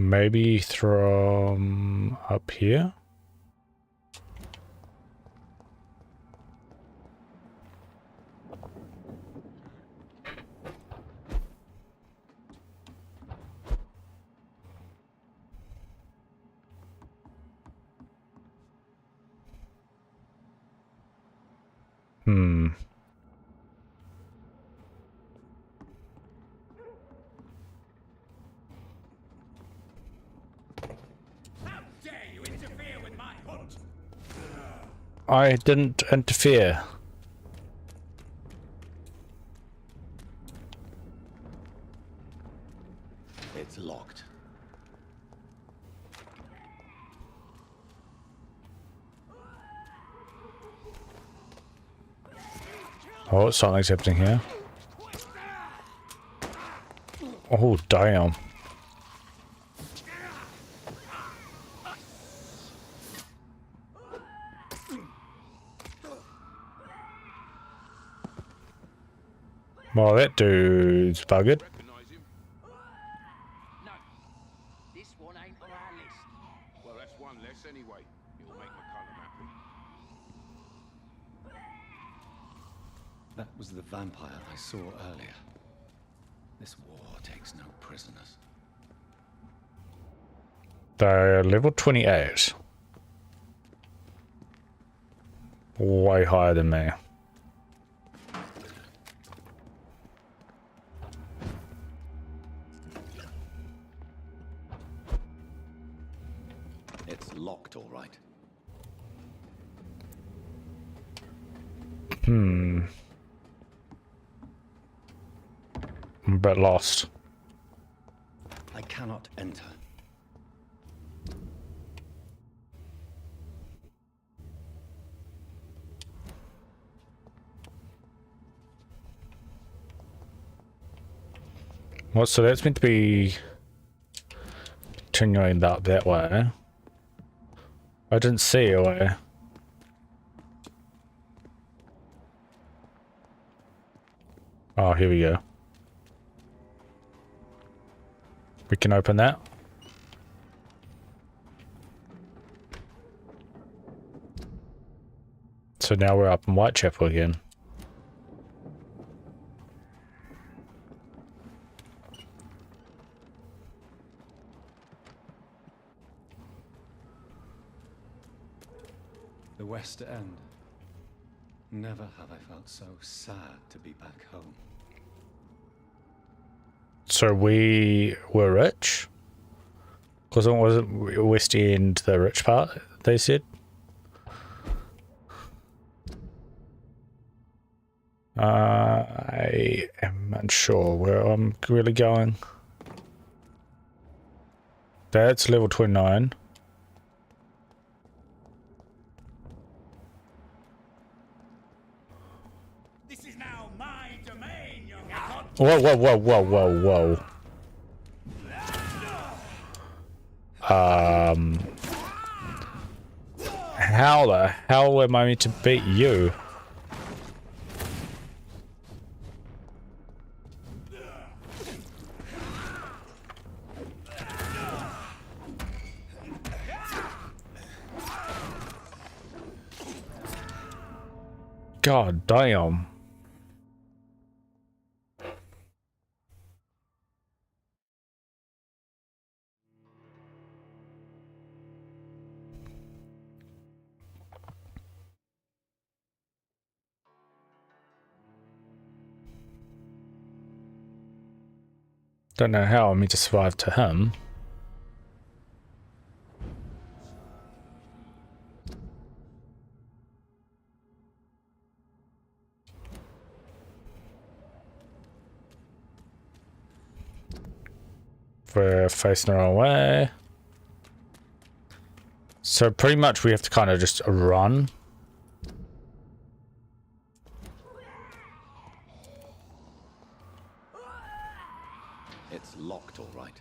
Maybe from up here? I didn't interfere. It's locked. Oh, something's happening here. Oh, damn. Well, that dude's buggered. No, this one ain't on our list. Well, that's one less anyway. It'll make McCullum happy. That was the vampire I saw earlier. This war takes no prisoners. They're level 28. Way higher than me. It's locked, all right. I'm a bit lost. I cannot enter. Well, so that's meant to be continuing up that way. I didn't see a way. Oh, here we go. We can open that. So now we're up in Whitechapel again. The West End. Never have I felt so sad to be back home. So we were rich? Because it wasn't West End the rich part, they said? I am unsure where I'm really going. That's level 29. This is now my domain, young cunt. Whoa, whoa, whoa, whoa, whoa, whoa. How the hell am I meant to beat you? God damn. Don't know how I'm meant to survive to him. We're facing our own way. So pretty much we have to kind of just run. It's locked, all right.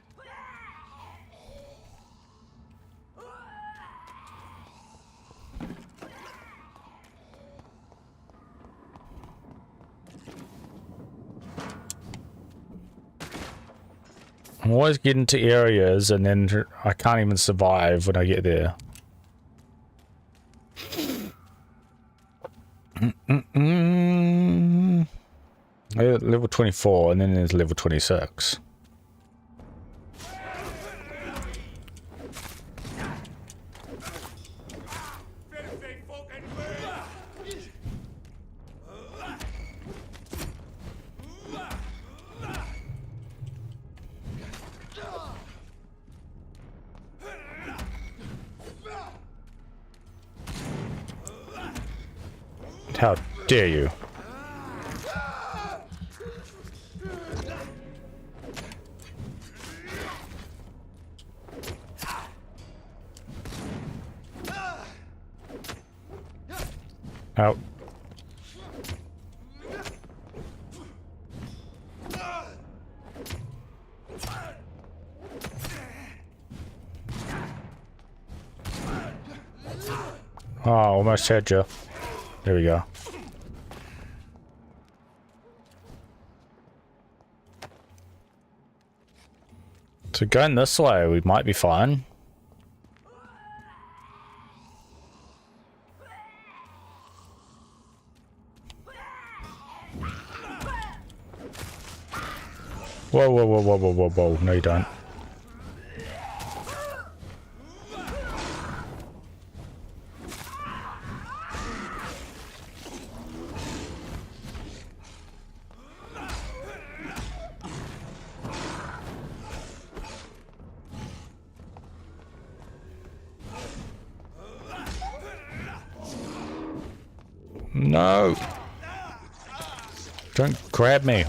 I'm always getting to areas and then I can't even survive when I get there. Level 24 and then there's level 26. How dare you? Out. Oh, almost had you. There we go. So going this way, we might be fine. Whoa, whoa, whoa, whoa, whoa, whoa, whoa. No, you don't. No! Don't grab me.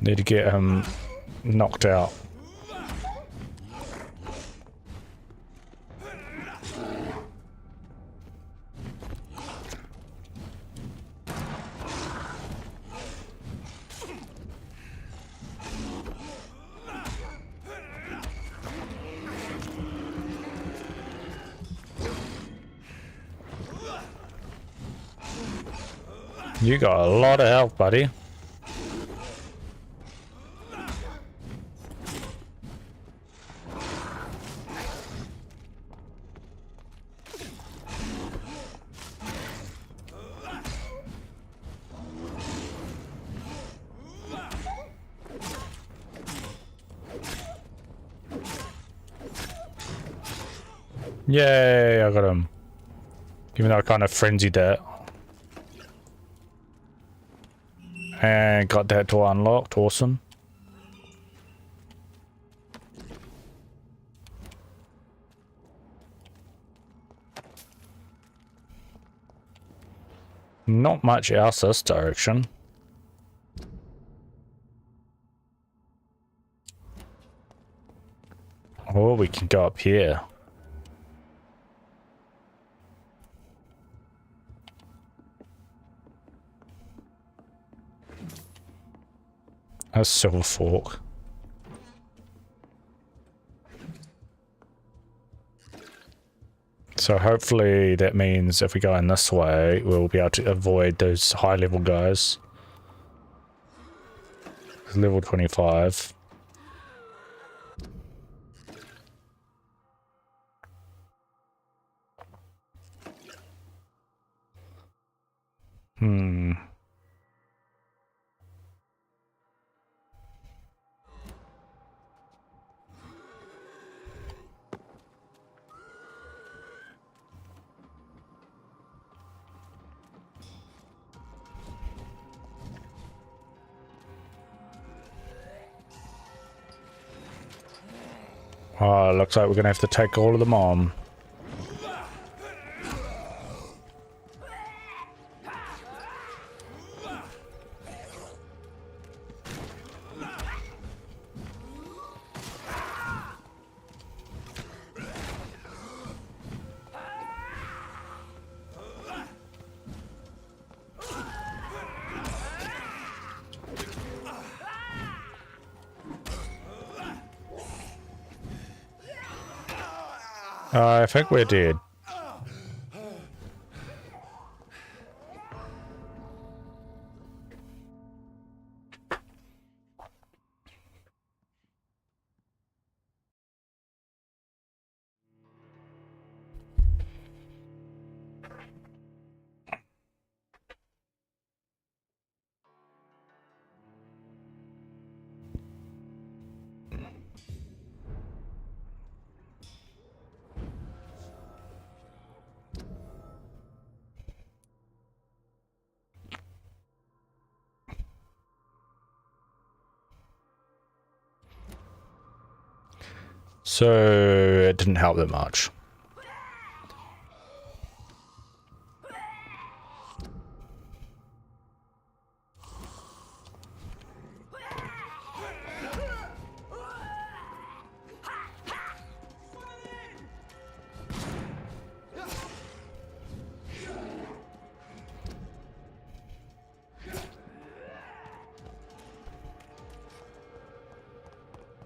Need to get him knocked out. You got a lot of health, buddy. Yay, I got him. Even though I kind of frenzied that. And got that door unlocked, awesome. Not much else this direction. Or we can go up here. A silver fork. So hopefully that means if we go in this way, we'll be able to avoid those high level guys. Level 25. Oh, looks like we're gonna have to take all of them on. I think we're dead. So it didn't help that much.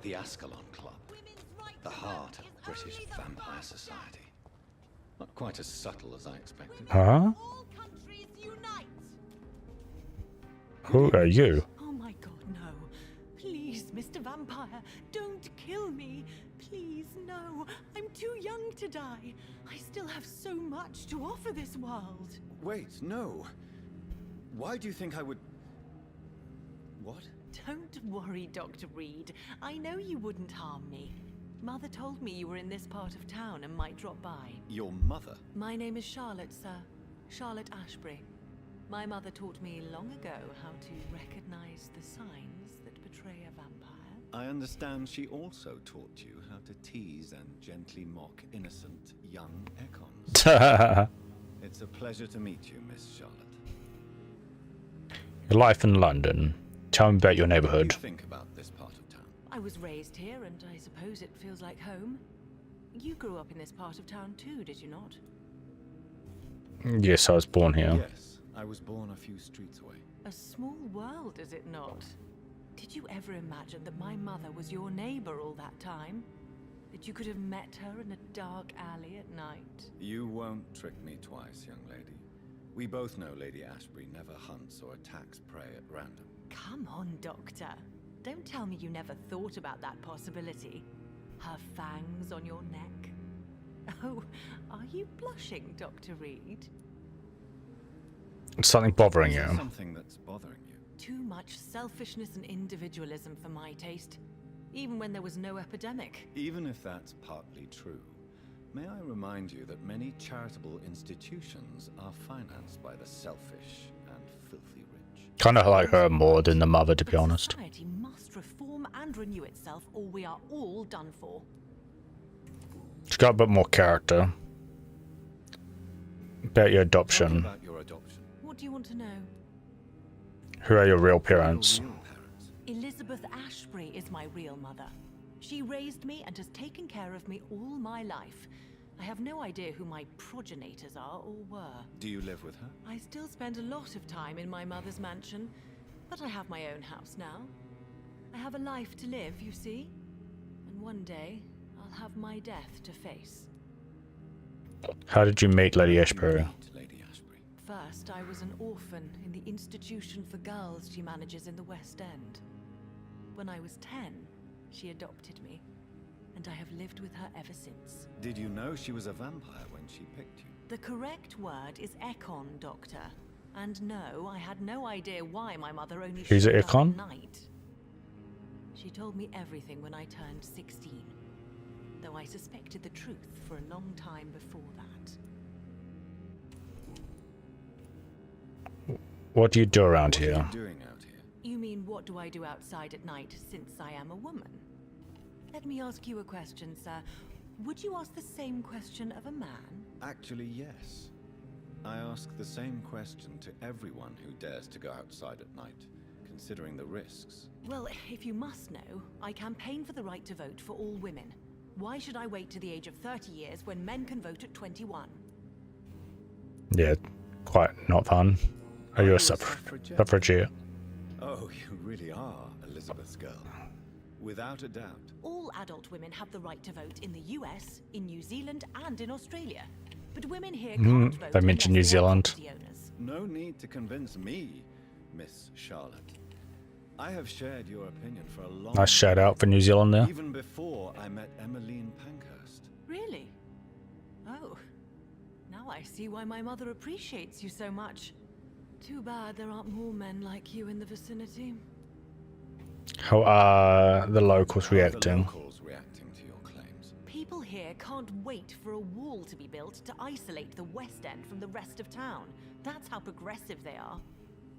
The Ascalon Club, the heart of British vampire society. Not quite as subtle as I expected. Huh? All countries unite! Who are you? Oh my god, no. Please, Mr. Vampire, don't kill me. Please, no. I'm too young to die. I still have so much to offer this world. Wait, no. Why do you think I would... What? Don't worry, Dr. Reed. I know you wouldn't harm me. Mother told me you were in this part of town and might drop by. Your mother? My name is Charlotte, sir. Charlotte Ashbury. My mother taught me long ago how to recognize the signs that betray a vampire. I understand she also taught you how to tease and gently mock innocent young Econs. It's a pleasure to meet you, Miss Charlotte. Your life in London. Tell me about your What do neighborhood. you think about this part of town? I was raised here, and I suppose it feels like home. You grew up in this part of town too, did you not? Yes, I was born here. Yes, I was born a few streets away. A small world, is it not? Did you ever imagine that my mother was your neighbor all that time? That you could have met her in a dark alley at night? You won't trick me twice, young lady. We both know Lady Ashbury never hunts or attacks prey at random. Come on, Doctor. Don't tell me you never thought about that possibility. Her fangs on your neck. Oh, are you blushing, Dr. Reed? Something bothering Is you. there something that's bothering you? Too much selfishness and individualism for my taste. Even when there was no epidemic. Even if that's partly true, may I remind you that many charitable institutions are financed by the selfish and filthy rich. Kind of like her more than the mother, to be But honest. society must reform and renew itself, or we are all done for. She's got a bit more character. About your Tell me adoption. about your adoption. What do you want to know? Who are your real Your parents? real parents. Elizabeth Ashbury is my real mother. She raised me and has taken care of me all my life. I have no idea who my progenitors are or were. Do you live with her? I still spend a lot of time in my mother's mansion, but I have my own house now. I have a life to live, you see? And one day, I'll have my death to face. How did you meet Lady Ashbury? Meet Lady Ashbury. First, I was an orphan in the institution for girls she manages in the West End. When I was 10, she adopted me, and I have lived with her ever since. Did you know she was a vampire when she picked you? The correct word is Econ, Doctor. And no, I had no idea why my mother only Who's showed up Econ? at night. She told me everything when I turned 16, though I suspected the truth for a long time before that. What do you do around What are here? you doing out here? You mean, what do I do outside at night since I am a woman? Let me ask you a question, sir. Would you ask the same question of a man? Actually, yes. I ask the same question to everyone who dares to go outside at night, considering the risks. Well, if you must know, I campaign for the right to vote for all women. Why should I wait to the age of 30 years when men can vote at 21? Yeah, quite not fun. Are you you a a suffragette? suffragette? Oh, you really are Elizabeth's girl. Without a doubt. All adult women have the right to vote in the US, in New Zealand, and in Australia. But women here can't vote they mentioned unless New they are Zealand. property owners. No need to convince me, Miss Charlotte. I have shared your opinion for a long Nice shout out for New Zealand there. even before I met Emmeline Pankhurst. Really? Oh. Now I see why my mother appreciates you so much. Too bad there aren't more men like you in the vicinity. How are the locals How are the reacting? locals reacting to your claims? People here can't wait for a wall to be built to isolate the West End from the rest of town. That's how progressive they are.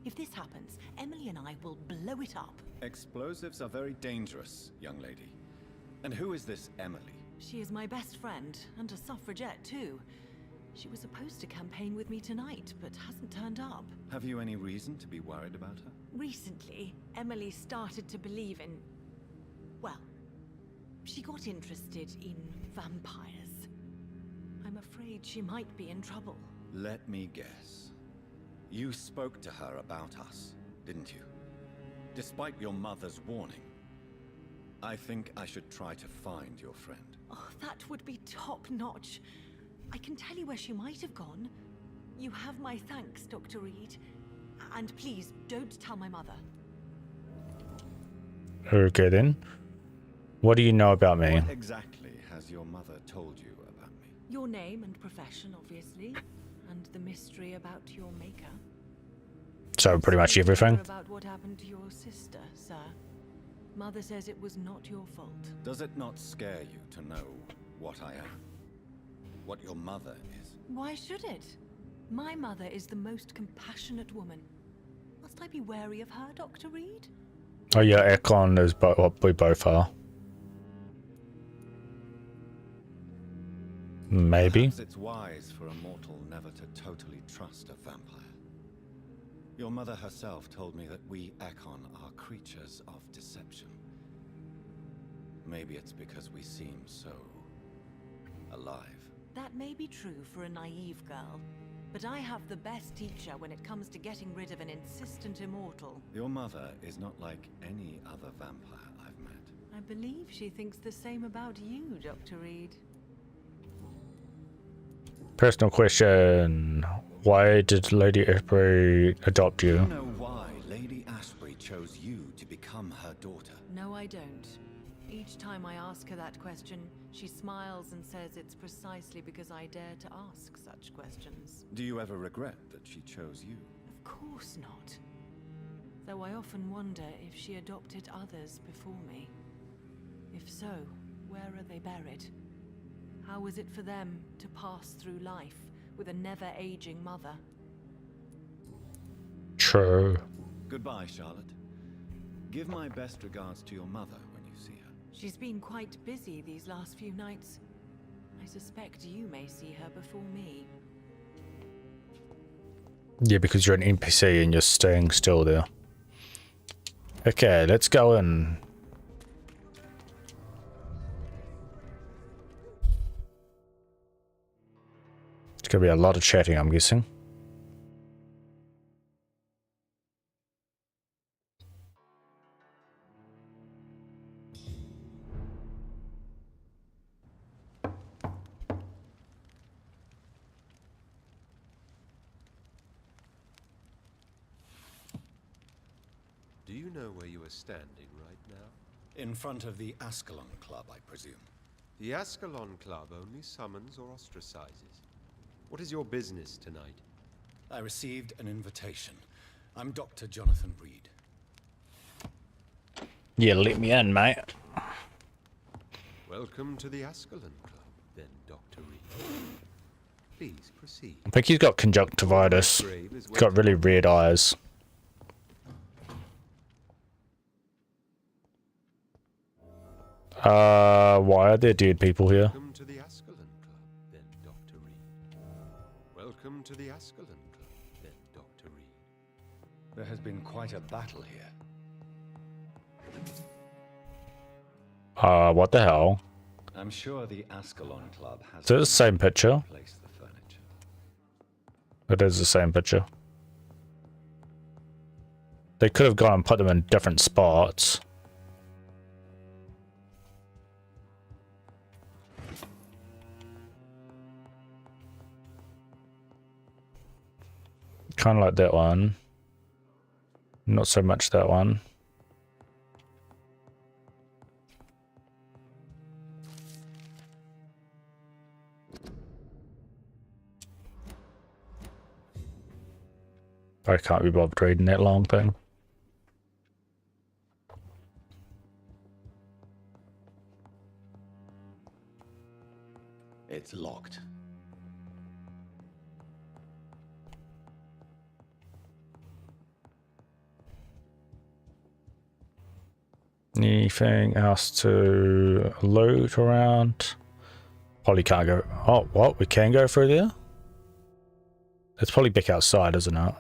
If this happens, Emily and I will blow it up. Explosives are very dangerous, young lady. And who is this Emily? She is my best friend, and a suffragette too. She was supposed to campaign with me tonight, but hasn't turned up. Have you any reason to be worried about her? Recently, Emily started to believe in... well, she got interested in vampires. I'm afraid she might be in trouble. Let me guess. You spoke to her about us, didn't you? Despite your mother's warning. I think I should try to find your friend. Oh, that would be top-notch. I can tell you where she might have gone. You have my thanks, Dr. Reed. And please, don't tell my mother. Okay then. What do you know about me? What exactly has your mother told you about me? Your name and profession, obviously. And the mystery about your maker. So pretty much everything. About what happened to your sister, sir. Mother says it was not your fault. Does it not scare you to know what I am? What your mother is? Why should it? My mother is the most compassionate woman. Must I be wary of her, Dr. Reed? Oh yeah, Econ is what we both are. Maybe. Perhaps it's wise for a mortal never to totally trust a vampire. Your mother herself told me that we Econ are creatures of deception. Maybe it's because we seem so alive. That may be true for a naive girl, but I have the best teacher when it comes to getting rid of an insistent immortal. Your mother is not like any other vampire I've met. I believe she thinks the same about you, Dr. Reed. Personal question. Why did Lady Ashbury adopt Do you? you know why Lady Ashbury chose you to become her daughter? No, I don't. Each time I ask her that question, she smiles and says it's precisely because I dare to ask such questions. Do you ever regret that she chose you? Of course not. Though I often wonder if she adopted others before me. If so, where are they buried? How was it for them to pass through life with a never-aging mother? True. Goodbye, Charlotte. Give my best regards to your mother when you see her. She's been quite busy these last few nights. I suspect you may see her before me. Yeah, because you're an NPC and you're staying still there. Okay, let's go in. It's gonna be a lot of chatting, I'm guessing. Do you know where you are standing right now? In front of the Ascalon Club, I presume. The Ascalon Club only summons or ostracizes. What is your business tonight? I received an invitation. I'm Dr. Jonathan Reed. Yeah, let me in, mate. Welcome to the Ascalon Club, then, Dr. Reed. Please proceed. I think he's got conjunctivitis. He's got really red eyes. Why are there dead people here? Welcome to the Ascalon Club, then, Dr. Reed. Welcome to the Ascalon Club, then, Dr. Reed. There has been quite a battle here. What the hell? I'm sure the Ascalon Club has Is it the same picture? replaced the furniture. It is the same picture. They could have gone and put them in different spots. Kind of like that one. Not so much that one. I can't be bothered reading that long thing. It's locked. Anything else to loot around? Probably can't go. Oh, what? We can go through there? It's probably back outside, isn't it?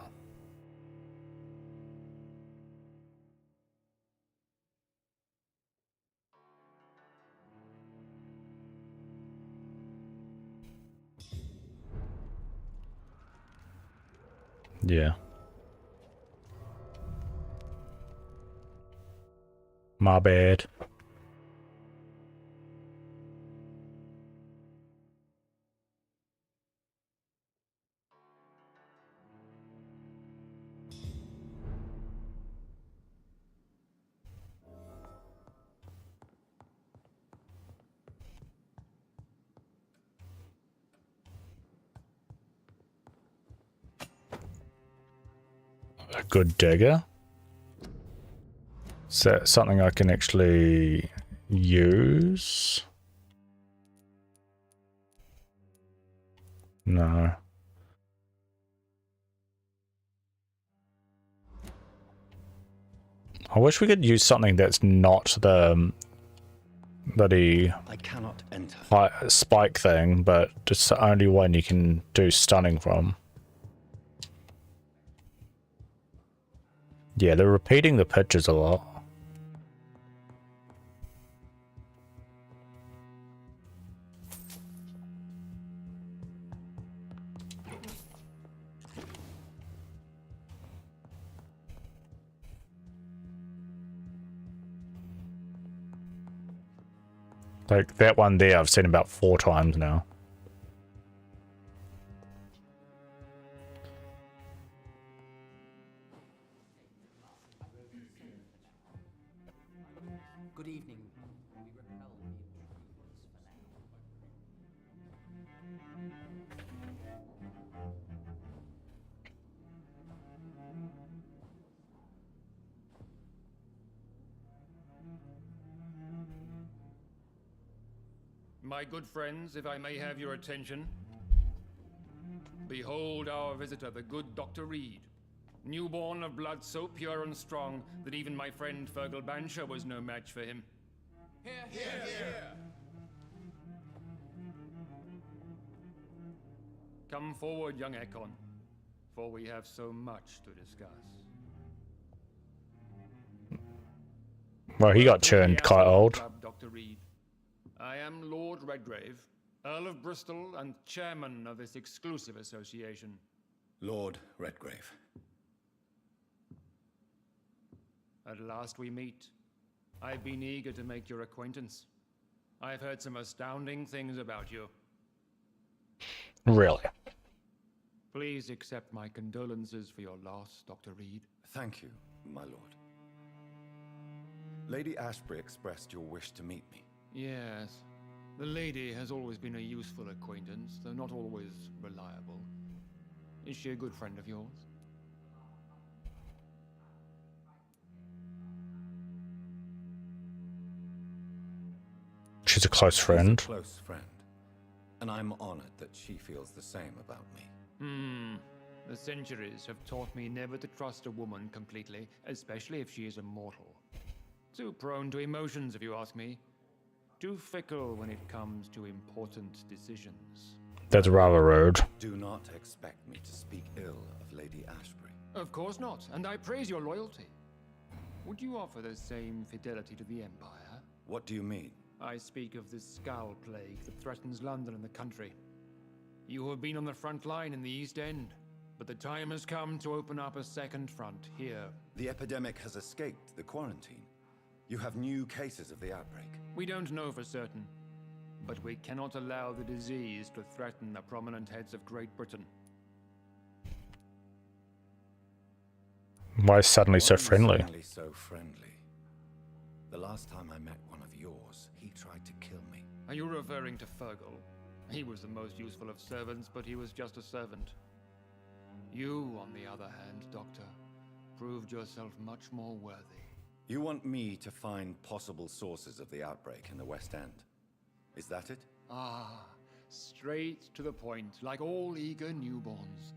Yeah. My bad. A good dagger. Is that something I can actually use? No. I wish we could use something that's not the bloody I cannot enter. spike thing, but it's the only one you can do stunning from. Yeah, they're repeating the pictures a lot. Like that one there I've seen about 4 times now. Good evening. We repel the intruders for now. My good friends, if I may have your attention. Behold our visitor, the good Dr. Reed. Newborn of blood so pure and strong that even my friend Fergal Bansher was no match for him. Come forward, young Ekon, for we have so much to discuss. Well, he got Welcome to churned the quite Ascot old. Club, Dr. Reed. I am Lord Redgrave, Earl of Bristol and chairman of this exclusive association. Lord Redgrave. At last we meet. I've been eager to make your acquaintance. I've heard some astounding things about you. Really? Please accept my condolences for your loss, Dr. Reed. Thank you, my lord. Lady Ashbury expressed your wish to meet me. Yes. The lady has always been a useful acquaintance, though not always reliable. Is she a good friend of yours? She's a close friend. She's a close friend. And I'm honored that she feels the same about me. The centuries have taught me never to trust a woman completely, especially if she is immortal. Too prone to emotions, if you ask me. Too fickle when it comes to important decisions. That's rather rude. Do not expect me to speak ill of Lady Ashbury. Of course not, and I praise your loyalty. Would you offer the same fidelity to the Empire? What do you mean? I speak of the Skal plague that threatens London and the country. You have been on the front line in the East End, but the time has come to open up a second front here. The epidemic has escaped the quarantine. You have new cases of the outbreak. We don't know for certain, but we cannot allow the disease to threaten the prominent heads of Great Britain. Why suddenly so Why are you friendly? suddenly so friendly? The last time I met one of yours, he tried to kill me. Are you referring to Fergal? He was the most useful of servants, but he was just a servant. You, on the other hand, Doctor, proved yourself much more worthy. You want me to find possible sources of the outbreak in the West End? Is that it? Ah, straight to the point, like all eager newborns.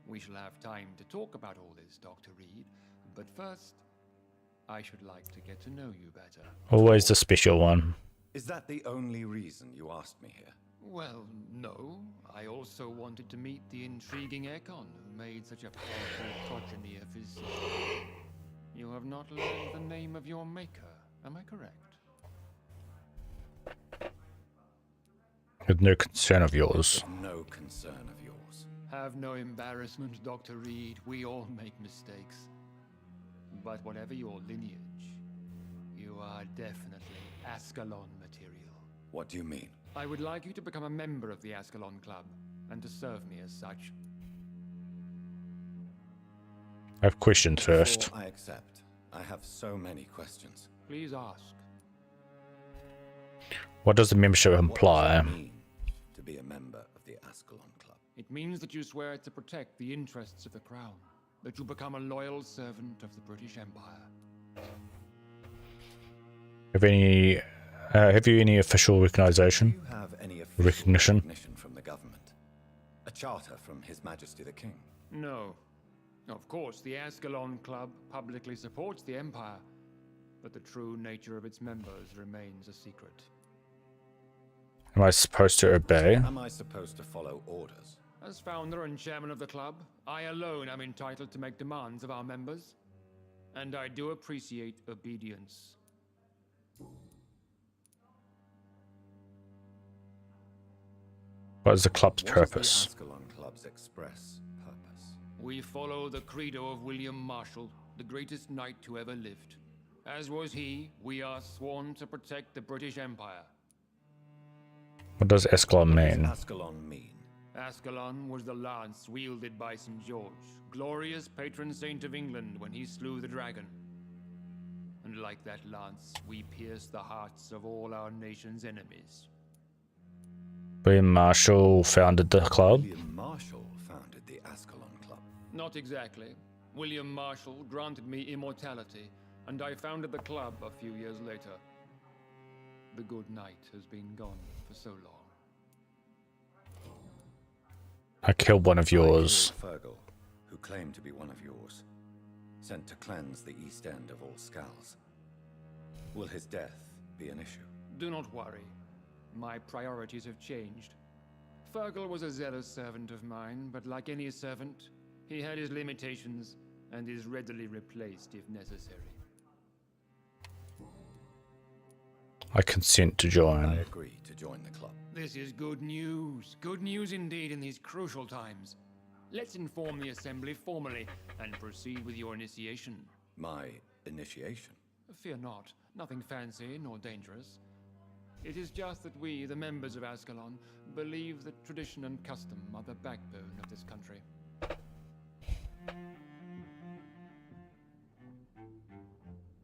We shall have time to talk about all this, Dr. Reed, but first, I should like to get to know you better. Always the special one. Is that the only reason you asked me here? Well, no. I also wanted to meet the intriguing Ekon who made such a powerful progeny of his sister. You have not learned the name of your maker, am I correct? With no concern of yours. Of no concern of yours. Have no embarrassment, Dr. Reed. We all make mistakes. But whatever your lineage, you are definitely Ascalon material. What do you mean? I would like you to become a member of the Ascalon Club, and to serve me as such. I have questions first. Before I accept. I have so many questions. Please ask. What does the membership What imply? does it mean to be a member of the Ascalon Club? It means that you swear to protect the interests of the Crown, that you become a loyal servant of the British Empire. Have you any official Do recognition? you have any official Recognition? from the government? A charter from His Majesty the King? No. Of course, the Ascalon Club publicly supports the Empire, but the true nature of its members remains a secret. Am I supposed to obey? Am I supposed to follow orders? As founder and chairman of the club, I alone am entitled to make demands of our members, and I do appreciate obedience. What is the club's What is purpose? the Ascalon Club's express purpose? We follow the credo of William Marshall, the greatest knight who ever lived. As was he, we are sworn to protect the British Empire. What does Escalon What does mean? Ascalon mean? Ascalon was the lance wielded by St. George, glorious patron saint of England when he slew the dragon. And like that lance, we pierce the hearts of all our nation's enemies. William Marshall founded the club. William Marshall founded the Ascalon Club. Not exactly. William Marshall granted me immortality, and I founded the club a few years later. The good knight has been gone for so long. I killed one of yours. I killed Fergal, who claimed to be one of yours, sent to cleanse the East End of all Skals. Will his death be an issue? Do not worry. My priorities have changed. Fergal was a zealous servant of mine, but like any servant, he had his limitations and is readily replaced if necessary. I consent to I join. agree to join the club. This is good news. Good news indeed in these crucial times. Let's inform the Assembly formally and proceed with your initiation. My initiation? Fear not. Nothing fancy nor dangerous. It is just that we, the members of Ascalon, believe that tradition and custom are the backbone of this country.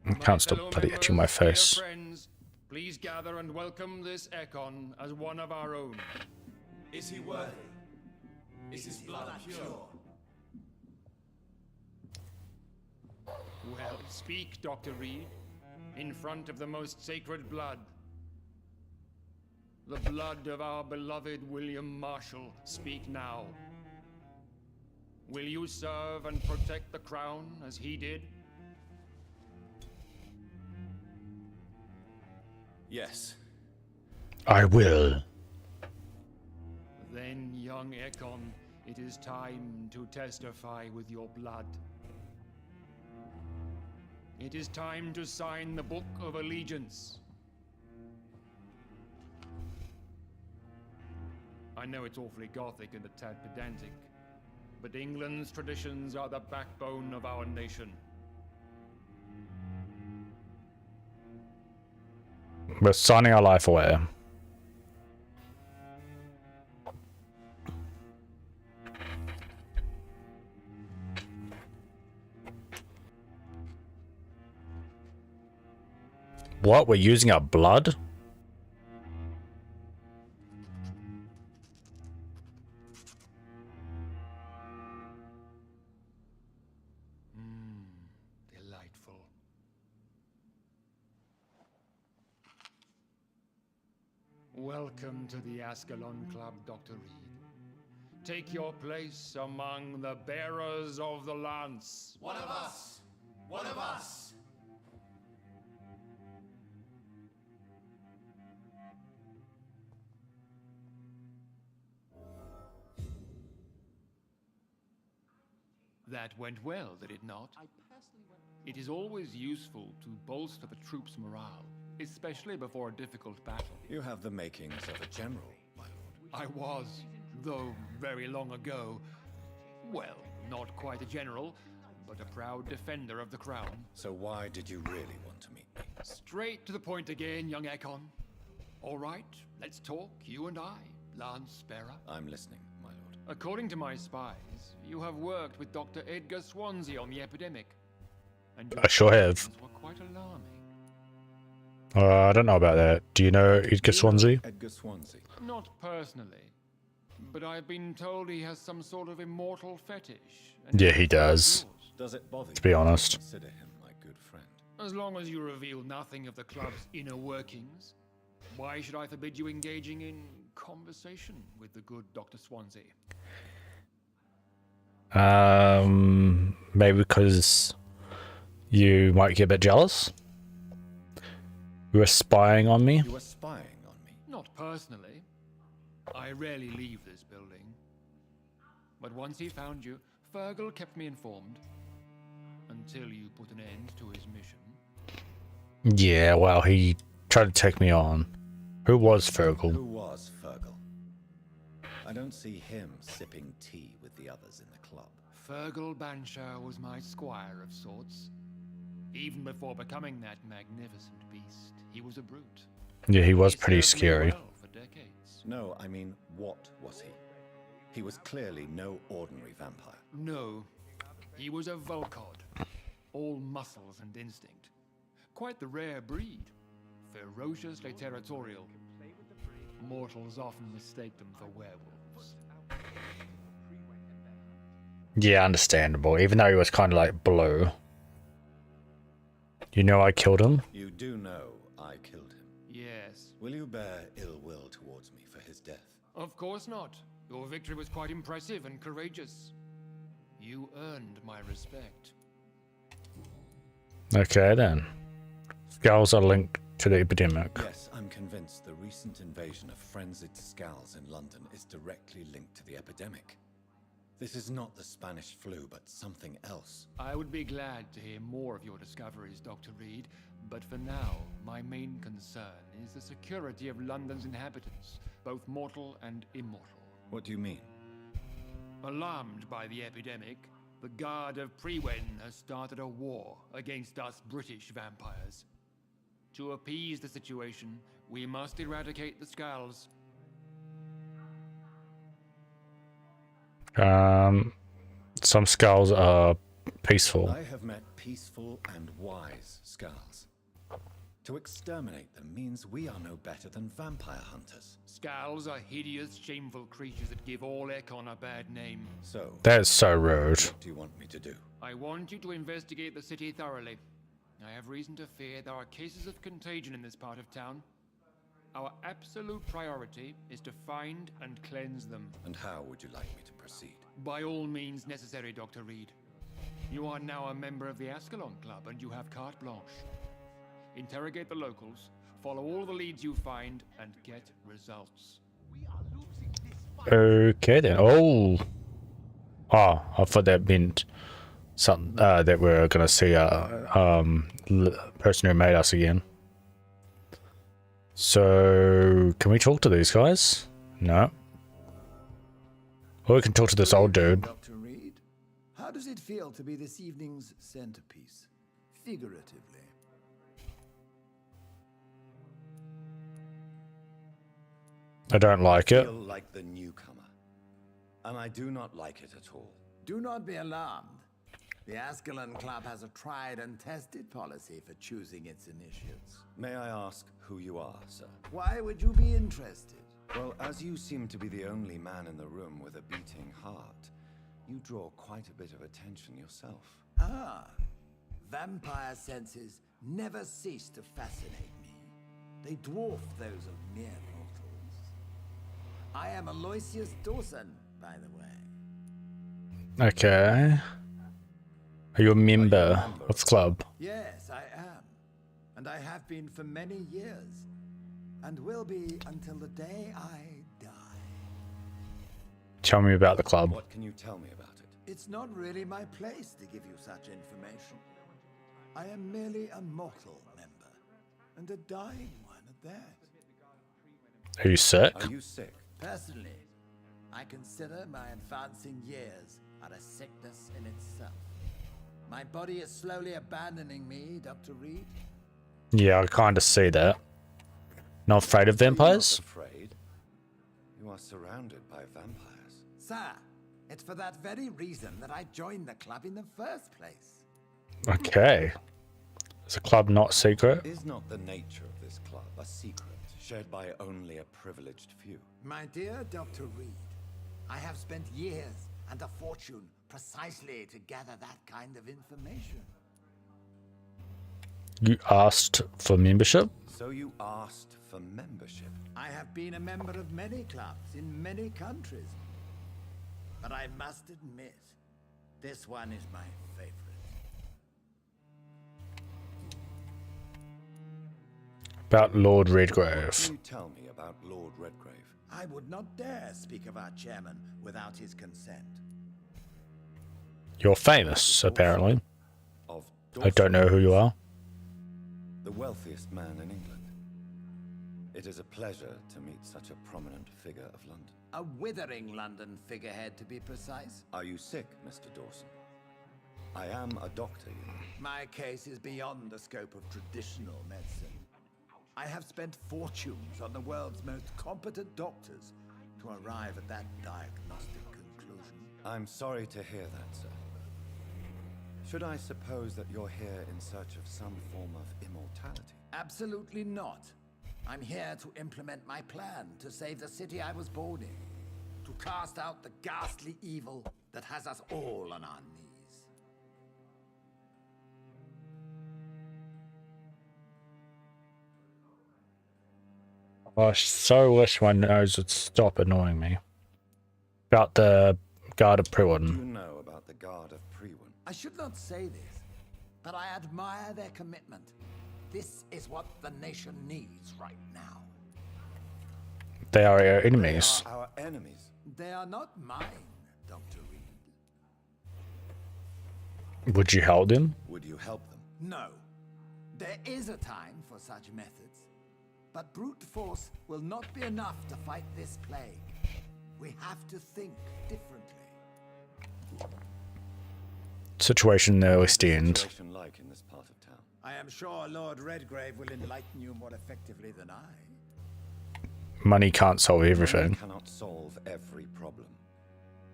I can't stop bloody itching my face. Dear friends, please gather and welcome this Ekon as one of our own. Is he worthy? Is his blood pure? Well, speak, Dr. Reed, in front of the most sacred blood. The blood of our beloved William Marshall. Speak now. Will you serve and protect the crown as he did? Yes. I will. Then, young Ekon, it is time to testify with your blood. It is time to sign the Book of Allegiance. I know it's awfully gothic and a tad pedantic, but England's traditions are the backbone of our nation. We're signing our life away. What? We're using our blood? Delightful. Welcome to the Ascalon Club, Dr. Reed. Take your place among the bearers of the lance. One of us! One of us! That went well, did it not? It is always useful to bolster the troops' morale, especially before a difficult battle. You have the makings of a general, my lord. I was, though very long ago, well, not quite a general, but a proud defender of the crown. So why did you really want to meet me? Straight to the point again, young Ekon. All right, let's talk, you and I, Lance Sparrow. I'm listening, my lord. According to my spies, you have worked with Dr. Edgar Swansea on the epidemic. And your I sure have. findings were quite alarming. I don't know about that. Do you know Edgar Swansea? Edgar Swansea. Not personally, but I've been told he has some sort of immortal fetish. and Yeah, it's he does. yours. Does it bother you? To be honest. Consider him my good friend. As long as you reveal nothing of the club's inner workings, why should I forbid you engaging in conversation with the good Dr. Swansea? Maybe because you might get a bit jealous. You were spying on me. You were spying on me. Not personally. I rarely leave this building. But once he found you, Fergal kept me informed. Until you put an end to his mission. Yeah, well, he tried to take me on. Who was Fergal? Who was Fergal? I don't see him sipping tea with the others in the club. Fergal Banshire was my squire of sorts. Even before becoming that magnificent beast, he was a brute. Yeah, he was He pretty served me scary. well for decades. No, I mean, what was he? He was clearly no ordinary vampire. No, he was a Volcod, all muscles and instinct. Quite the rare breed, ferociously territorial. Mortals often mistake them for werewolves. Yeah, understandable. Even though he was kind of like blue. You know I killed him? You do know I killed him. Yes, Will you bear ill will towards me for his death? of course not. Your victory was quite impressive and courageous. You earned my respect. Okay then. Skals are linked to the epidemic. Yes, I'm convinced the recent invasion of frenzied Skals in London is directly linked to the epidemic. This is not the Spanish flu, but something else. I would be glad to hear more of your discoveries, Dr. Reed, but for now, my main concern is the security of London's inhabitants, both mortal and immortal. What do you mean? Alarmed by the epidemic, the Guard of Prewen has started a war against us British vampires. To appease the situation, we must eradicate the Skals. Some Skals are peaceful. I have met peaceful and wise Skals. To exterminate them means we are no better than vampire hunters. Skals are hideous, shameful creatures that give all Ekon a bad name. So, That is so rude. what do you want me to do? I want you to investigate the city thoroughly. I have reason to fear there are cases of contagion in this part of town. Our absolute priority is to find and cleanse them. And how would you like me to proceed? By all means necessary, Dr. Reed. You are now a member of the Ascalon Club and you have carte blanche. Interrogate the locals, follow all the leads you find, and get results. Okay then. Oh. Oh, I thought that meant something that we're gonna see a person who made us again. So can we talk to these guys? No. Or we can talk to this old dude. Dr. Reed, how does it feel to be this evening's centerpiece, figuratively? I don't like I it. feel like the newcomer. And I do not like it at all. Do not be alarmed. The Ascalon Club has a tried and tested policy for choosing its initiates. May I ask who you are, sir? Why would you be interested? Well, as you seem to be the only man in the room with a beating heart, you draw quite a bit of attention yourself. Ah, vampire senses never cease to fascinate me. They dwarf those of mere mortals. I am Aloysius Dawson, by the way. Okay. Are you a member of the club? Yes, I am. And I have been for many years. And will be until the day I die. Tell me about the club. What can you tell me about it? It's not really my place to give you such information. I am merely a mortal member, and a dying one at that. Are you sick? Are you sick? Personally, I consider my advancing years are a sickness in itself. My body is slowly abandoning me, Dr. Reed. Yeah, I kind of see that. Not afraid of vampires? You're not afraid. You are surrounded by vampires. Sir, it's for that very reason that I joined the club in the first place. Okay. Is the club not secret? Is not the nature of this club a secret shared by only a privileged few? My dear Dr. Reed, I have spent years and a fortune precisely to gather that kind of information. You asked for membership? So you asked for membership? I have been a member of many clubs in many countries. But I must admit, this one is my favorite. About Lord What Redgrave. can you tell me about Lord Redgrave? I would not dare speak of our chairman without his consent. You're famous, apparently. Of I don't know who you are. the wealthiest man in England. It is a pleasure to meet such a prominent figure of London. A withering London figurehead, to be precise. Are you sick, Mr. Dawson? I am a doctor, you know. My case is beyond the scope of traditional medicine. I have spent fortunes on the world's most competent doctors to arrive at that diagnostic conclusion. I'm sorry to hear that, sir. Should I suppose that you're here in search of some form of immortality? Absolutely not. I'm here to implement my plan to save the city I was born in, to cast out the ghastly evil that has us all on our knees. I so wish my nose would stop annoying me. About the Guard of Do you Prewin. know about the Guard of Prewin? I should not say this, but I admire their commitment. This is what the nation needs right now. They are our enemies. They are our enemies. They are not mine, Dr. Reed. Would you help them? Would you help them? No. There is a time for such methods. But brute force will not be enough to fight this plague. We have to think differently. Situation in the West End. Situation like in this part of town? I am sure Lord Redgrave will enlighten you more effectively than I. Money can't solve Money everything. cannot solve every problem.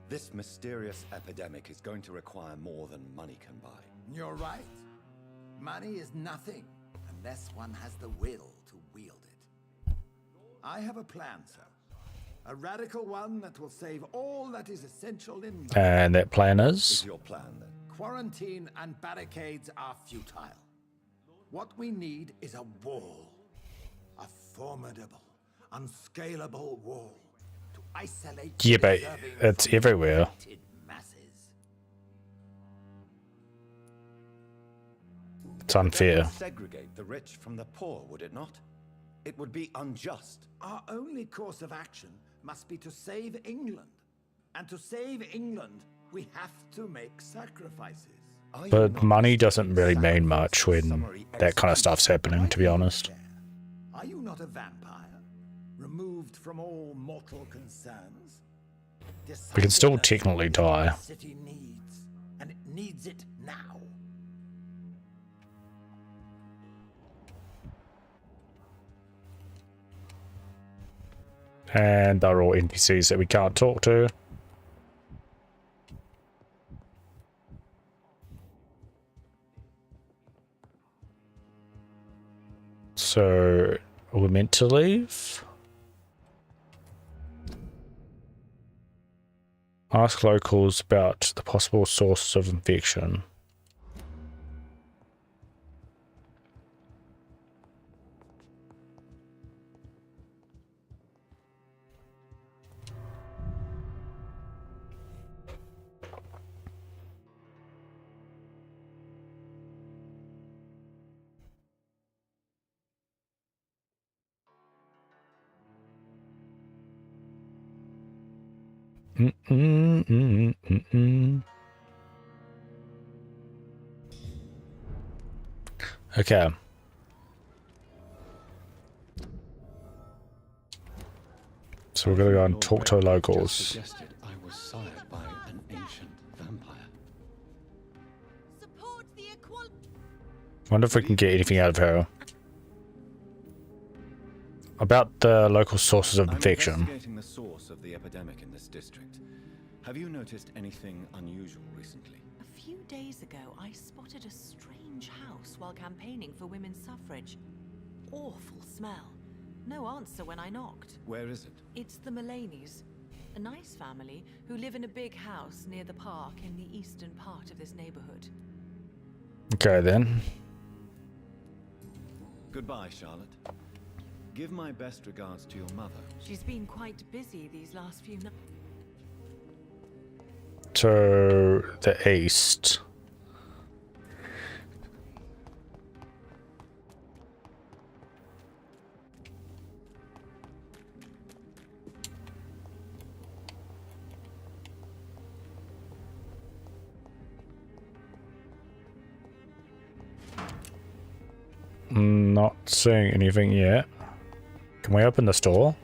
This mysterious epidemic is going to require more than money can buy. You're right. Money is nothing unless one has the will to wield it. I have a plan, sir. A radical one that will save all that is essential in life. And that plan Is is? your plan then? Quarantine and barricades are futile. What we need is a wall. A formidable, unscalable wall to isolate Yeah, but deserving it's from everywhere. united masses. It's unfair. That would segregate the rich from the poor, would it not? It would be unjust. Our only course of action must be to save England. And to save England, we have to make sacrifices. Are you But not money discussing doesn't really mean sacrifice much or when summary that kind of stuff's execution? happening, to be honest. There. Are you not a vampire? Removed from all mortal concerns? We can still Decided that technically die. the city needs, and it needs it now. And they're all NPCs that we can't talk to. So, we're meant to leave? Ask locals about the possible source of infection. Mm-mm-mm-mm-mm. Okay. So we're gonna go and talk to locals. Suggested I was sired by an ancient vampire. Support the equality. Wonder if we can get anything out of her. About the local sources of I'm infection. investigating the source of the epidemic in this district. Have you noticed anything unusual recently? A few days ago, I spotted a strange house while campaigning for women's suffrage. Awful smell. No answer when I knocked. Where is it? It's the Mullaneys, a nice family who live in a big house near the park in the eastern part of this neighborhood. Okay then. Goodbye, Charlotte. Give my best regards to your mother. She's been quite busy these last few nights. To the east. Not seeing anything yet. Can we open this door?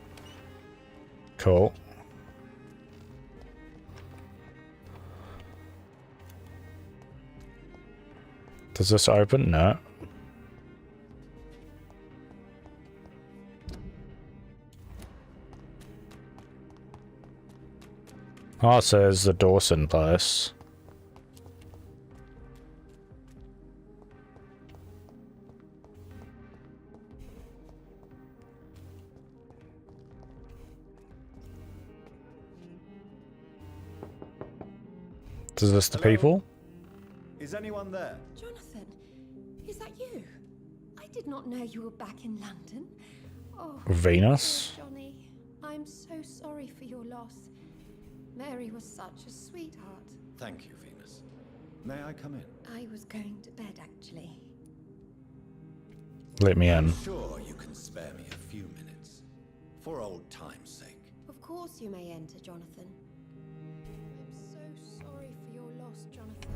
Cool. Does this open? No. Oh, so there's the Dawson place. Is this the Hello? people? Is anyone there? Jonathan, is that you? I did not know you were back in London. Oh, Venus? dear Johnny, I'm so sorry for your loss. Mary was such a sweetheart. Thank you, Venus. May I come in? I was going to bed, actually. Let me in. Sure, you can spare me a few minutes. For old time's sake. Of course you may enter, Jonathan. I'm so sorry for your loss, Jonathan.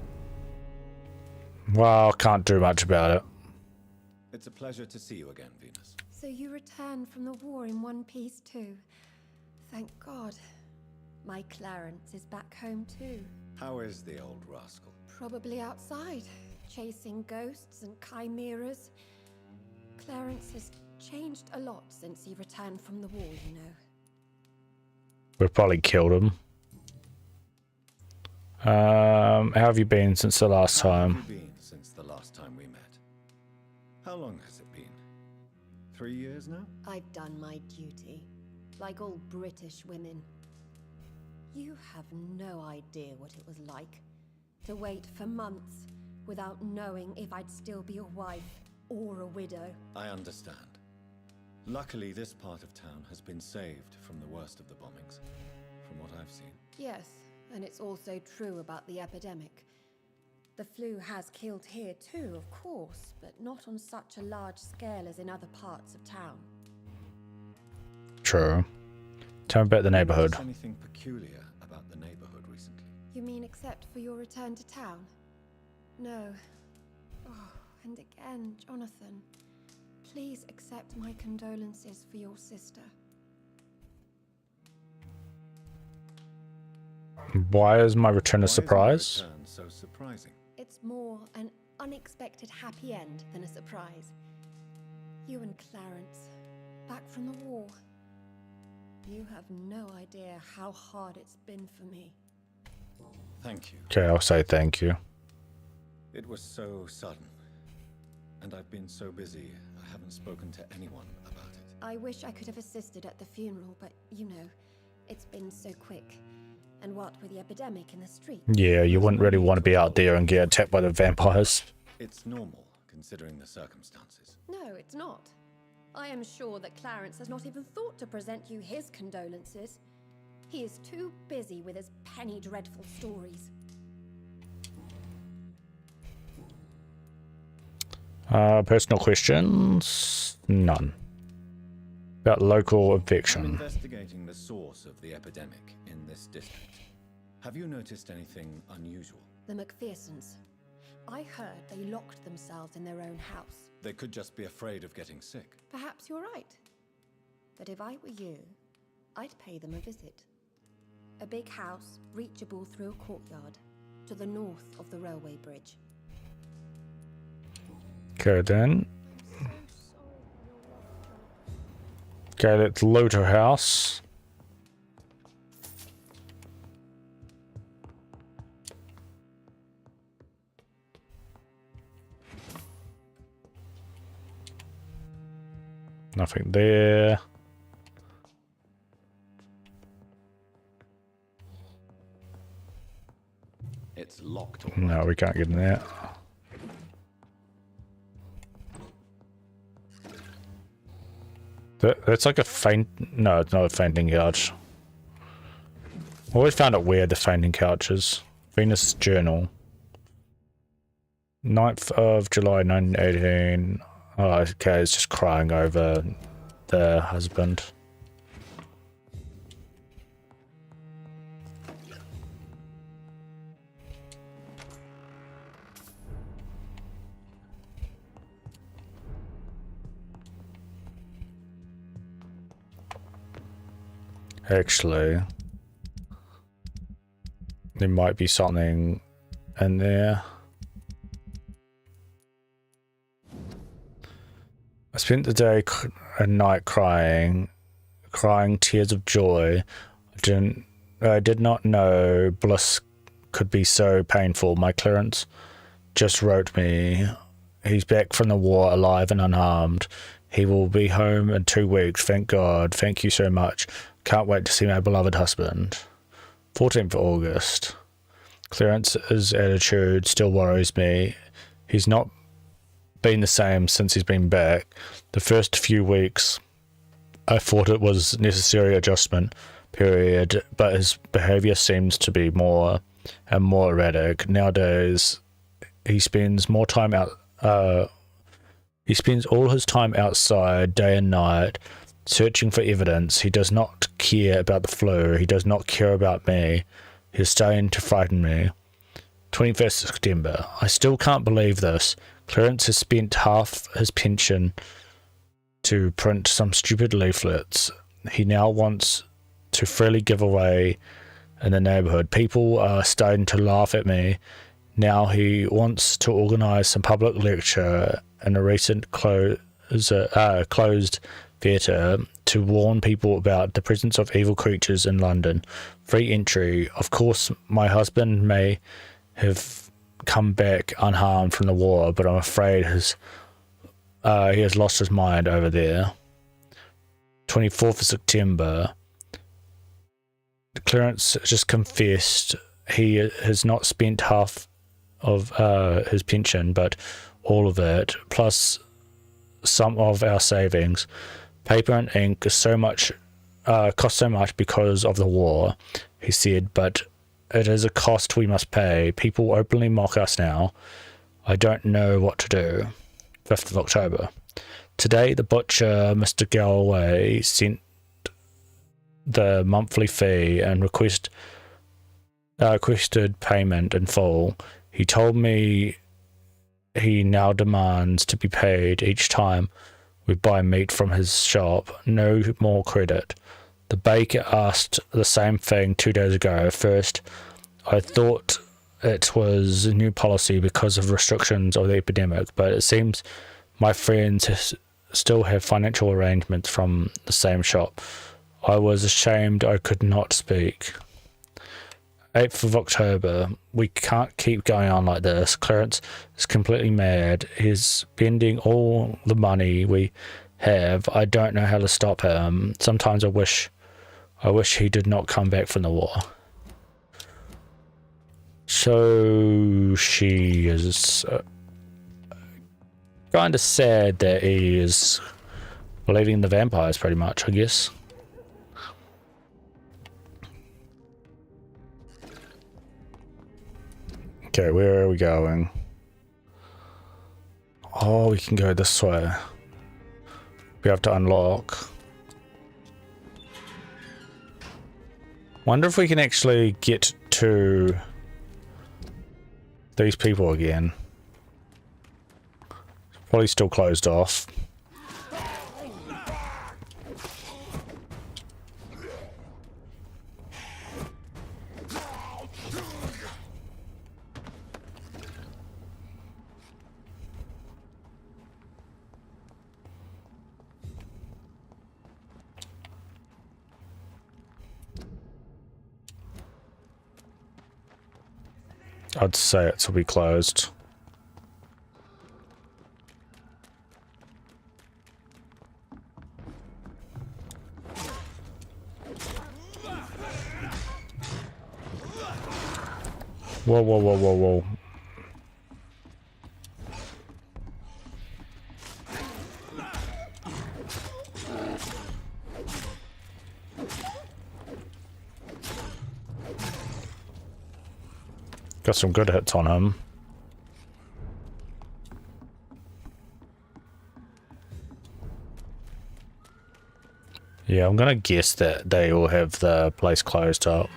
Well, can't do much about it. It's a pleasure to see you again, Venus. So you returned from the war in one piece too. Thank God. My Clarence is back home too. How is the old rascal? Probably outside, chasing ghosts and chimeras. Clarence has changed a lot since he returned from the war, you know. We've probably killed him. How have you been since the last How time? have you been since the last time we met? How long has it been? 3 years now? I've done my duty, like all British women. You have no idea what it was like to wait for months without knowing if I'd still be a wife or a widow. I understand. Luckily, this part of town has been saved from the worst of the bombings, from what I've seen. Yes, and it's also true about the epidemic. The flu has killed here too, of course, but not on such a large scale as in other parts of town. True. Tell me about the neighborhood. Notice anything peculiar about the neighborhood recently? You mean except for your return to town? No. Oh, and again, Jonathan, please accept my condolences for your sister. Why is my return Why a is surprise? my return so surprising? It's more an unexpected happy end than a surprise. You and Clarence, back from the war. You have no idea how hard it's been for me. Thank you. Okay, I'll say thank you. It was so sudden. And I've been so busy, I haven't spoken to anyone about it. I wish I could have assisted at the funeral, but you know, it's been so quick. And what with the epidemic in the street? Yeah, you wouldn't really want to be out there and get attacked by the vampires. It's normal, considering the circumstances. No, it's not. I am sure that Clarence has not even thought to present you his condolences. He is too busy with his penny dreadful stories. Personal questions? None. About local I'm infection. investigating the source of the epidemic in this district. Have you noticed anything unusual? The McPhersons. I heard they locked themselves in their own house. They could just be afraid of getting sick. Perhaps you're right. But if I were you, I'd pay them a visit. A big house, reachable through a courtyard, to the north of the railway bridge. Okay then. Okay, let's loot her house. Nothing there. It's locked. All No, right. we can't get in there. That's like a faint... No, it's not a fainting couch. Always found it weird, the fainting couches. Venus Journal. 9th of July 1918. Oh, okay, it's just crying over their husband. Actually, there might be something in there. I spent the day and night crying tears of joy. I did not know bliss could be so painful. My clearance just wrote me. He's back from the war, alive and unharmed. He will be home in 2 weeks. Thank God. Thank you so much. Can't wait to see my beloved husband. 14th of August. Clarence's attitude still worries me. He's not been the same since he's been back. The first few weeks, I thought it was necessary adjustment period, but his behavior seems to be more and more erratic. Nowadays, he spends more time out. He spends all his time outside, day and night, searching for evidence. He does not care about the flu. He does not care about me. He's starting to frighten me. 21st September. I still can't believe this. Clarence has spent half his pension to print some stupid leaflets he now wants to freely give away in the neighborhood. People are starting to laugh at me. Now he wants to organize some public lecture in a recent closed theatre to warn people about the presence of evil creatures in London. Free entry. Of course, my husband may have come back unharmed from the war, but I'm afraid he has lost his mind over there. 24th of September. Clarence just confessed he has not spent half of his pension, but all of it, plus some of our savings. Paper and ink is cost so much because of the war, he said, but it is a cost we must pay. People openly mock us now. I don't know what to do. 5th of October. Today, the butcher, Mr. Galloway, sent the monthly fee and requested payment in full. He told me he now demands to be paid each time we buy meat from his shop. No more credit. The baker asked the same thing 2 days ago. First, I thought it was a new policy because of restrictions of the epidemic, but it seems my friends still have financial arrangements from the same shop. I was ashamed I could not speak. 8th of October. We can't keep going on like this. Clarence is completely mad. He's spending all the money we have. I don't know how to stop him. Sometimes I wish he did not come back from the war. So she is kind of sad that he is believing in the vampires, pretty much, I guess. Okay, where are we going? Oh, we can go this way. We have to unlock. Wonder if we can actually get to these people again. Probably still closed off. I'd say it will be closed. Whoa, whoa, whoa, whoa, whoa. Got some good hits on him. Yeah, I'm gonna guess that they all have the place closed up.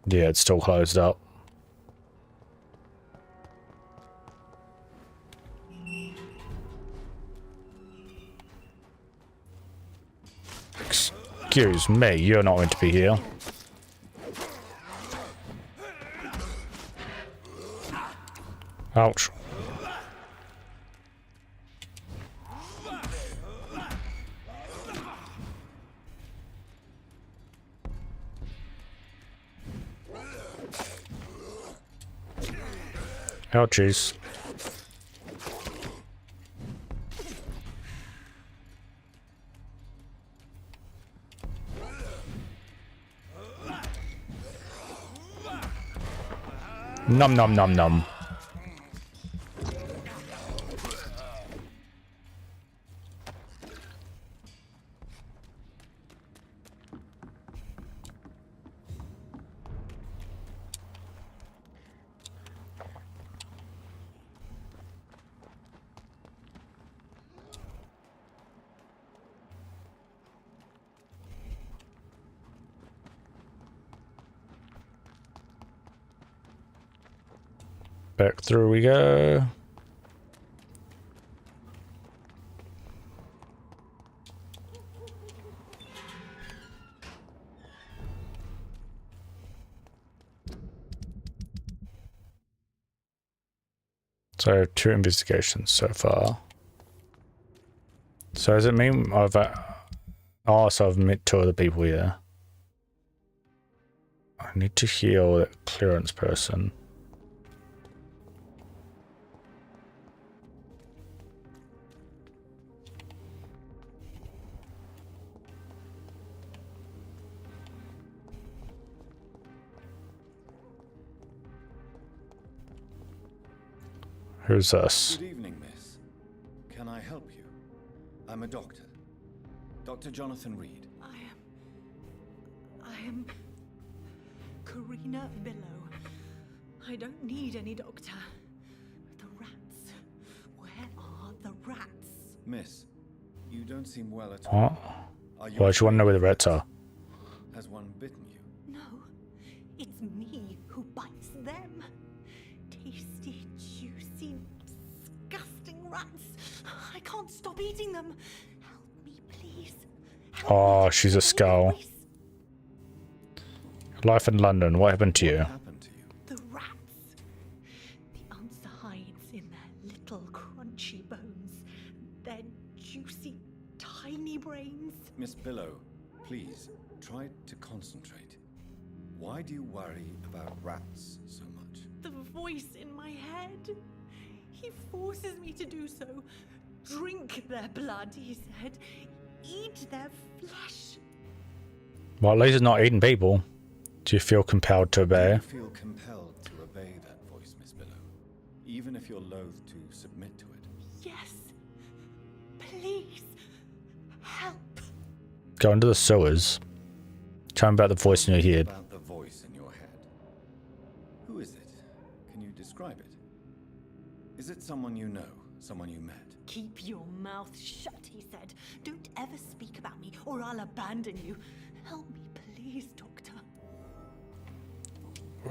Yeah, it's still closed up. Excuse me, you're not meant to be here. Ouch. Ouchies. Nom nom nom nom. Back through we go. So 2 investigations so far. So does it mean I've so I've met 2 other people here. I need to heal that clearance person. Who's this? Good evening, miss. Can I help you? I'm a doctor. Dr. Jonathan Reed. I am Karina Billow. I don't need any doctor. The rats. Where are the rats? Miss, you don't seem well at all. What? Why do you want to know where the rats are? Has one bitten you? No, it's me who bites them. Tasty, juicy, disgusting rats. I can't stop eating them. Help me, please. Help Oh, me. she's a skull. Life in London, what happened to you? What happened to you? The rats. The answer hides in their little crunchy bones. Their juicy, tiny brains. Miss Billow, please, try to concentrate. Why do you worry about rats so much? The voice in my head. He forces me to do so. Drink their blood, he said. Eat their flesh. Well, at least it's not eating people. Do you feel compelled to Do obey? you feel compelled to obey that voice, Miss Billow? Even if you're loath to submit to it? Yes. Please. Help. Go into the sewers. Tell me about the voice in your head. About the voice in your head. Who is it? Can you describe it? Is it someone you know? Someone you met? Keep your mouth shut, he said. Don't ever speak about me, or I'll abandon you. Help me, please, Doctor.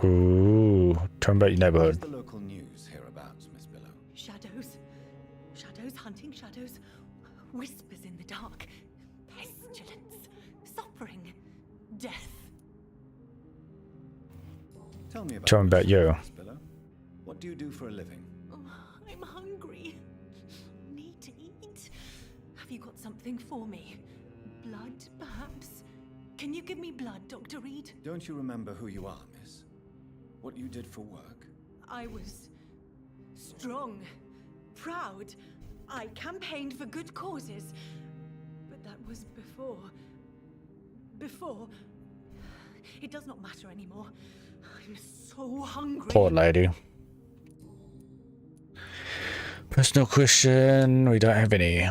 Ooh, tell me about your What is neighborhood. the local news hereabouts, Miss Billow? Tell me Tell me about you. yourself, Billow. What do you do for a living? Oh, I'm hungry. Need to eat. Have you got something for me? Blood, perhaps? Can you give me blood, Dr. Reed? Don't you remember who you are, miss? What you did for work? I was strong, proud. I campaigned for good causes. But that was before. Before. It does not matter anymore. I'm so hungry. Poor lady. Personal question. We don't have any.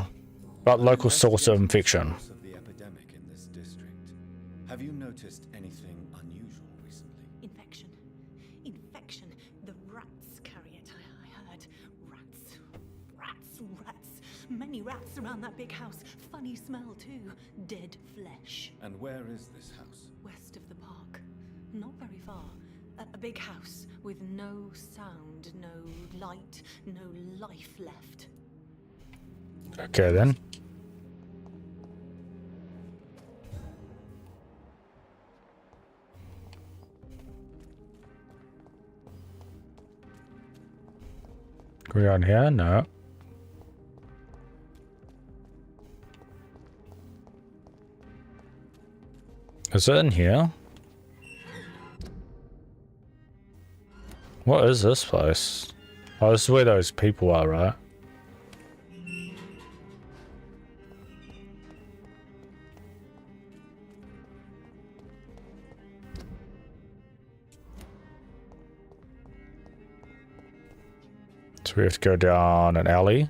But local source of infection. Of the epidemic in this district. Have you noticed anything unusual recently? Infection. Infection. The rats carry it, I heard. Rats. Rats. Rats. Many rats around that big house. Funny smell, too. Dead flesh. And where is this house? West of the park. Not very far. A big house with no sound, no light, no life left. Okay then. Go on here? No. Is it in here? What is this place? Oh, this is where those people are, right? So we have to go down an alley.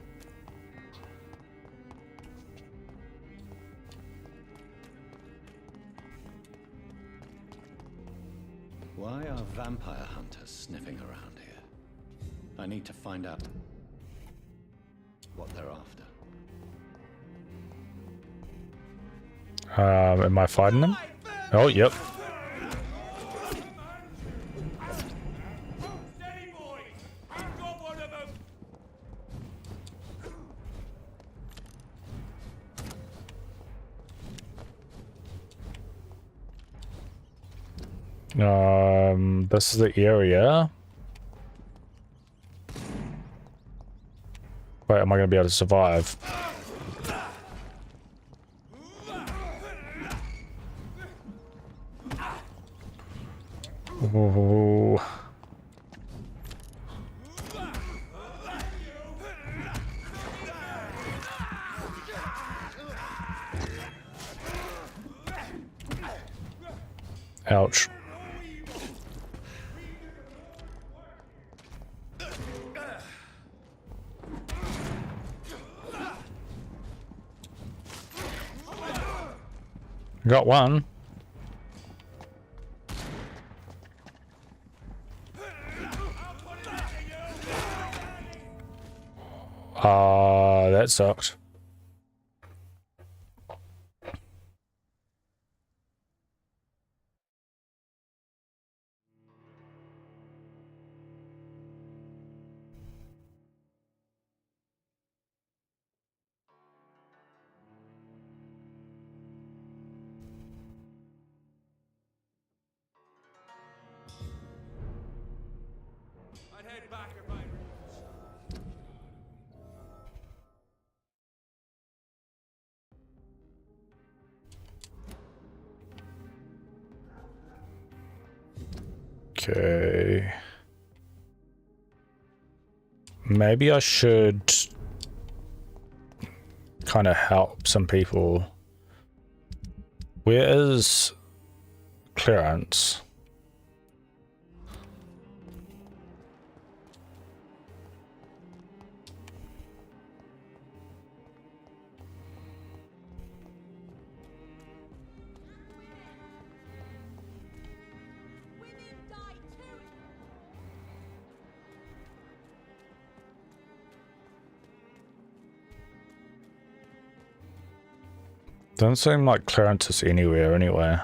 Why are vampire hunters sniffing around here? I need to find out what they're after. Am I fighting them? Oh, yep. Steady, boys! I've got one of them! This is the area. Wait, am I going to be able to survive? Ooh. Ouch. Got one. That sucked. I'd head back if I... Okay. Maybe I should kind of help some people. Where is clearance? Doesn't seem like clearance is anywhere anyway.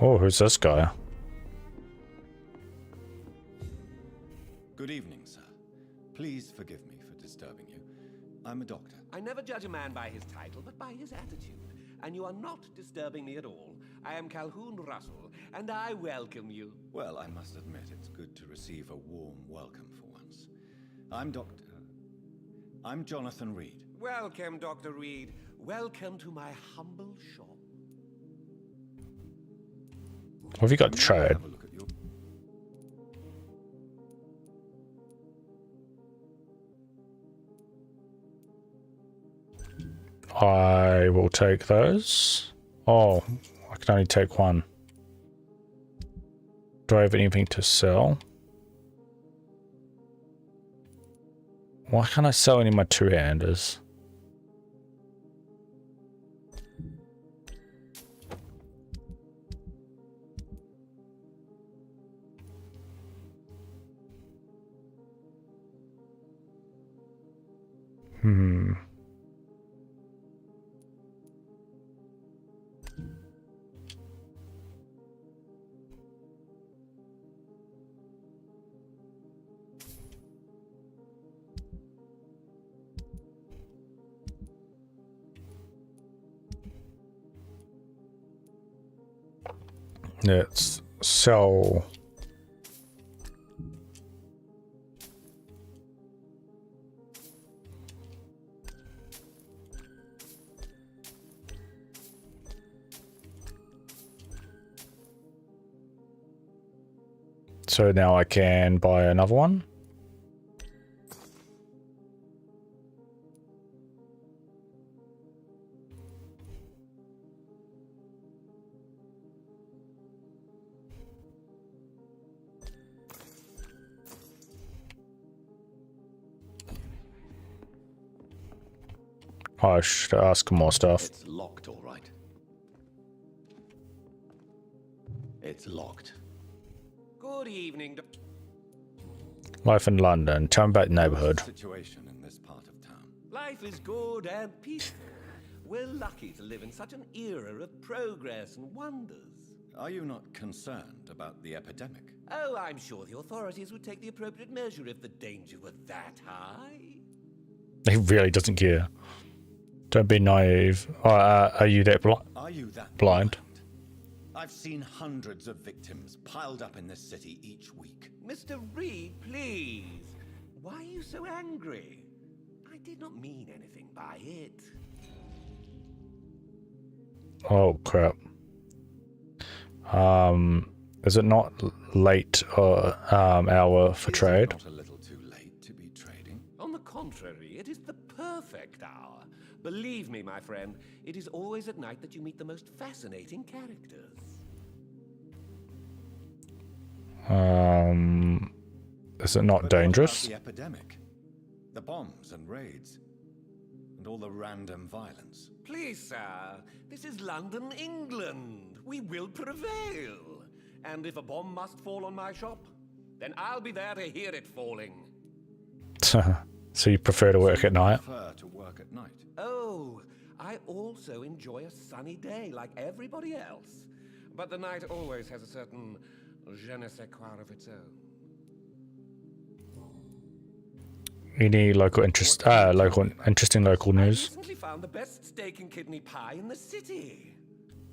Oh, who's this guy? Good evening, sir. Please forgive me for disturbing you. I'm a doctor. I never judge a man by his title, but by his attitude. And you are not disturbing me at all. I am Calhoun Russell, and I welcome you. Well, I must admit it's good to receive a warm welcome for once. I'm Jonathan Reed. Welcome, Dr. Reed. Welcome to my humble shop. What have you got to trade? Have a look at your... I will take those. Oh, I can only take one. Do I have anything to sell? Why can't I sell any of my two-handers? Let's sell. So now I can buy another one. I should ask more stuff. It's locked, all right. It's locked. Good evening, Life in London. Tell me about the neighborhood. Situation in this part of town. Life is good and peaceful. We're lucky to live in such an era of progress and wonders. Are you not concerned about the epidemic? Oh, I'm sure the authorities would take the appropriate measure if the danger were that high. He really doesn't care. Don't be naive. Are you that blind? I've seen hundreds of victims piled up in this city each week. Mr. Reed, please. Why are you so angry? I did not mean anything by it. Oh crap. Is it not late hour for trade? Not a little too late to be trading. On the contrary, it is the perfect hour. Believe me, my friend, it is always at night that you meet the most fascinating characters. Is it not dangerous? The epidemic, the bombs and raids, and all the random violence. Please, sir, this is London, England. We will prevail. And if a bomb must fall on my shop, then I'll be there to hear it falling. So you prefer to work at night? Prefer to work at night. Oh, I also enjoy a sunny day like everybody else. But the night always has a certain je ne sais quoi of its own. Any local interest? Interesting local I news. recently found the best steak and kidney pie in the city.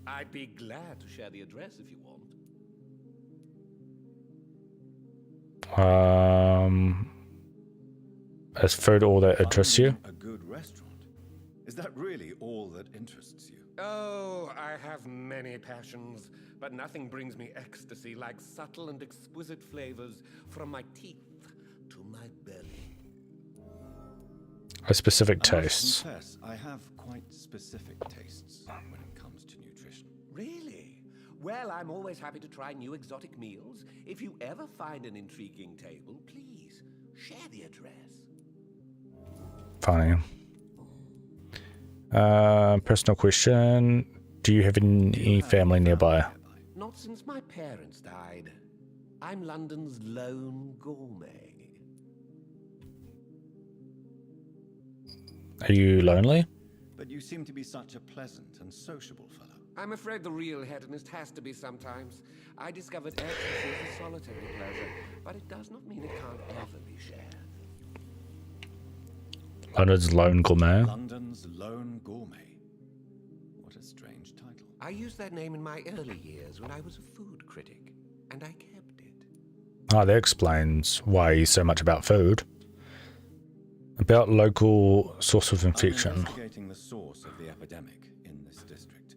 I'd be glad to share the address if you want. Is food all that interests you? A good restaurant. Is that really all that interests you? Oh, I have many passions, but nothing brings me ecstasy like subtle and exquisite flavors from my teeth to my belly. A specific I must tastes. confess, I have quite specific tastes when it comes to nutrition. Really? Well, I'm always happy to try new exotic meals. If you ever find an intriguing table, please share the address. Funny. Personal question. Do you have any family nearby? Not since my parents died. I'm London's lone gourmet. Are you lonely? But you seem to be such a pleasant and sociable fellow. I'm afraid the real hedonist has to be sometimes. I discovered ecstasy as a solitary pleasure, but it does not mean it can't ever be shared. London's Lone Gourmet. London's Lone Gourmet. What a strange title. I used that name in my early years when I was a food critic, and I kept it. Ah, that explains why he's so much about food. About local source of infection. I'm investigating the source of the epidemic in this district.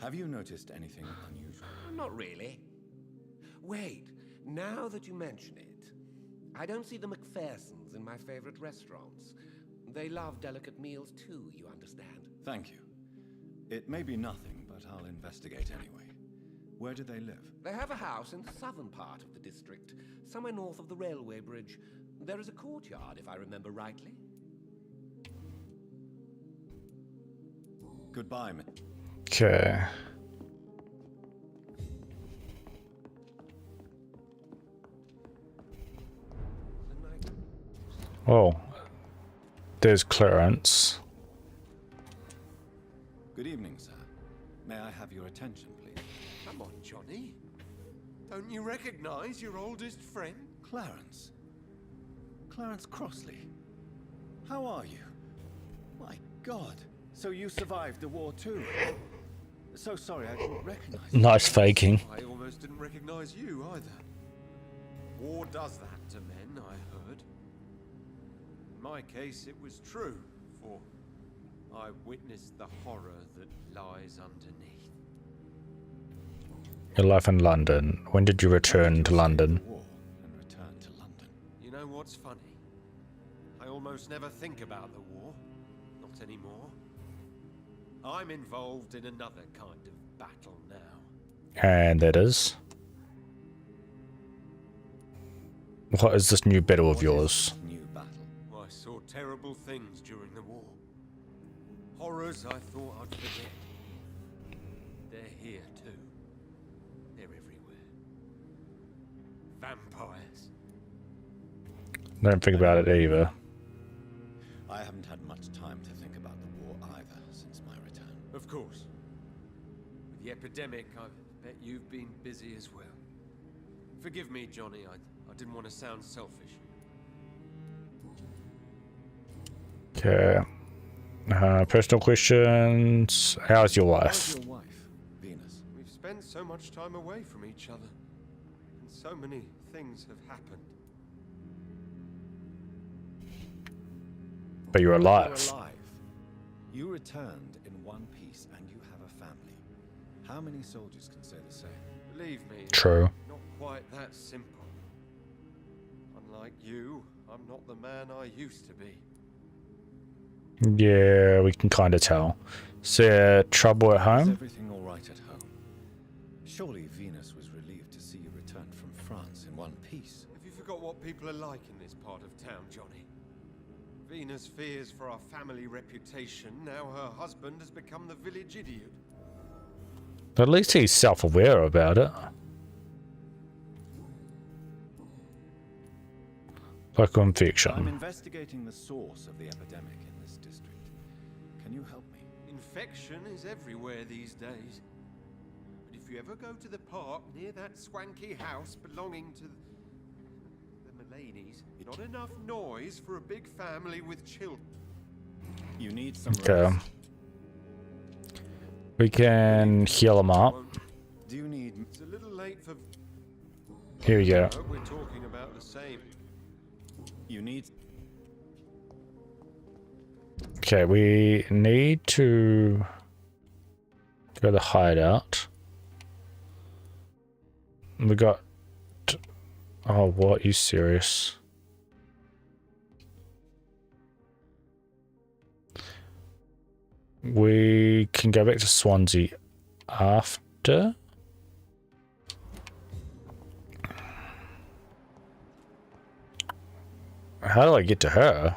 Have you noticed anything unusual? Not really. Wait, now that you mention it, I don't see the McPhersons in my favorite restaurants. They love delicate meals too, you understand. Thank you. It may be nothing, but I'll investigate anyway. Where do they live? They have a house in the southern part of the district, somewhere north of the railway bridge. There is a courtyard, if I remember rightly. Goodbye, Okay. Oh, there's clearance. Good evening, sir. May I have your attention, please? Come on, Johnny. Don't you recognize your oldest friend? Clarence. Clarence Crossley. How are you? My God. So you survived the war too? So sorry, I didn't recognize you. Nice faking. I almost didn't recognize you either. War does that to men, I heard. In my case, it was true, for I witnessed the horror that lies underneath. Your life in London. When did you return to London? And return to London. You know what's funny? I almost never think about the war. Not anymore. I'm involved in another kind of battle now. And that is? What is this new battle of yours? New battle. I saw terrible things during the war. Horrors I thought I'd forget. They're here too. They're everywhere. Vampires. Don't think about it either. I haven't had much time to think about the war either since my return. Of course. With the epidemic, I bet you've been busy as well. Forgive me, Johnny, I didn't want to sound selfish. Okay. Personal questions. How's your wife? How's your wife, Venus? We've spent so much time away from each other, and so many things have happened. But you're alive. You're alive. You returned in one piece and you have a family. How many soldiers can say the same? Believe me, True. not quite that simple. Unlike you, I'm not the man I used to be. Yeah, we can kind of tell. Is there trouble at Is home? everything all right at home? Surely Venus was relieved to see you return from France in one piece. Have you forgot what people are like in this part of town, Johnny? Venus fears for our family reputation. Now her husband has become the village idiot. At least he's self-aware about it. Local I'm infection. investigating the source of the epidemic in this district. Can you help me? Infection is everywhere these days. But if you ever go to the park near that swanky house belonging to the Mulaney's, not enough noise for a big family with children. You need some Okay. rest. We can heal him up. Do you need... It's a little late for... Here we go. I hope we're talking about the same. You need... Okay, we need to go to the hideout. We got... Oh, what? You serious? We can go back to Swansea after. How do I get to her?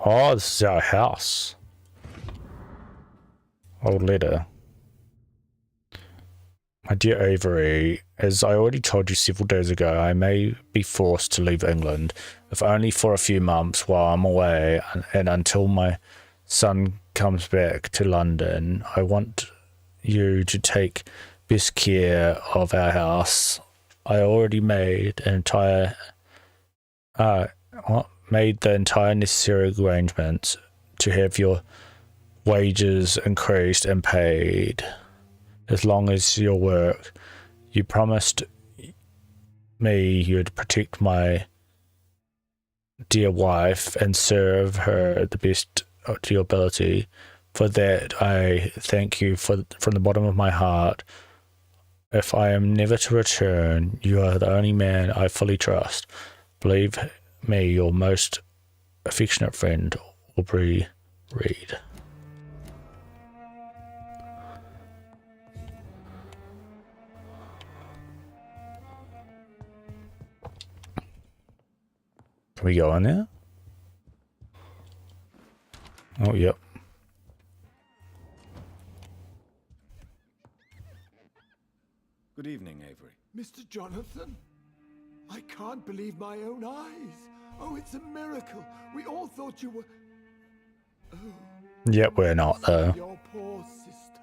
Oh, this is our house. Old letter. My dear Avery, As I already told you several days ago, I may be forced to leave England, if only for a few months while I'm away and until my son comes back to London. I want you to take best care of our house. I already made the entire necessary arrangements to have your wages increased and paid as long as your work. You promised me you'd protect my dear wife and serve her the best to your ability. For that, I thank you from the bottom of my heart. If I am never to return, you are the only man I fully trust. Believe me, your most affectionate friend, Aubrey Reed. Can we go in there? Oh, yep. Good evening, Avery. Mr. Jonathan? I can't believe my own eyes. Oh, it's a miracle. We all thought you were... Oh. Yep, we're not, though. Your poor sister.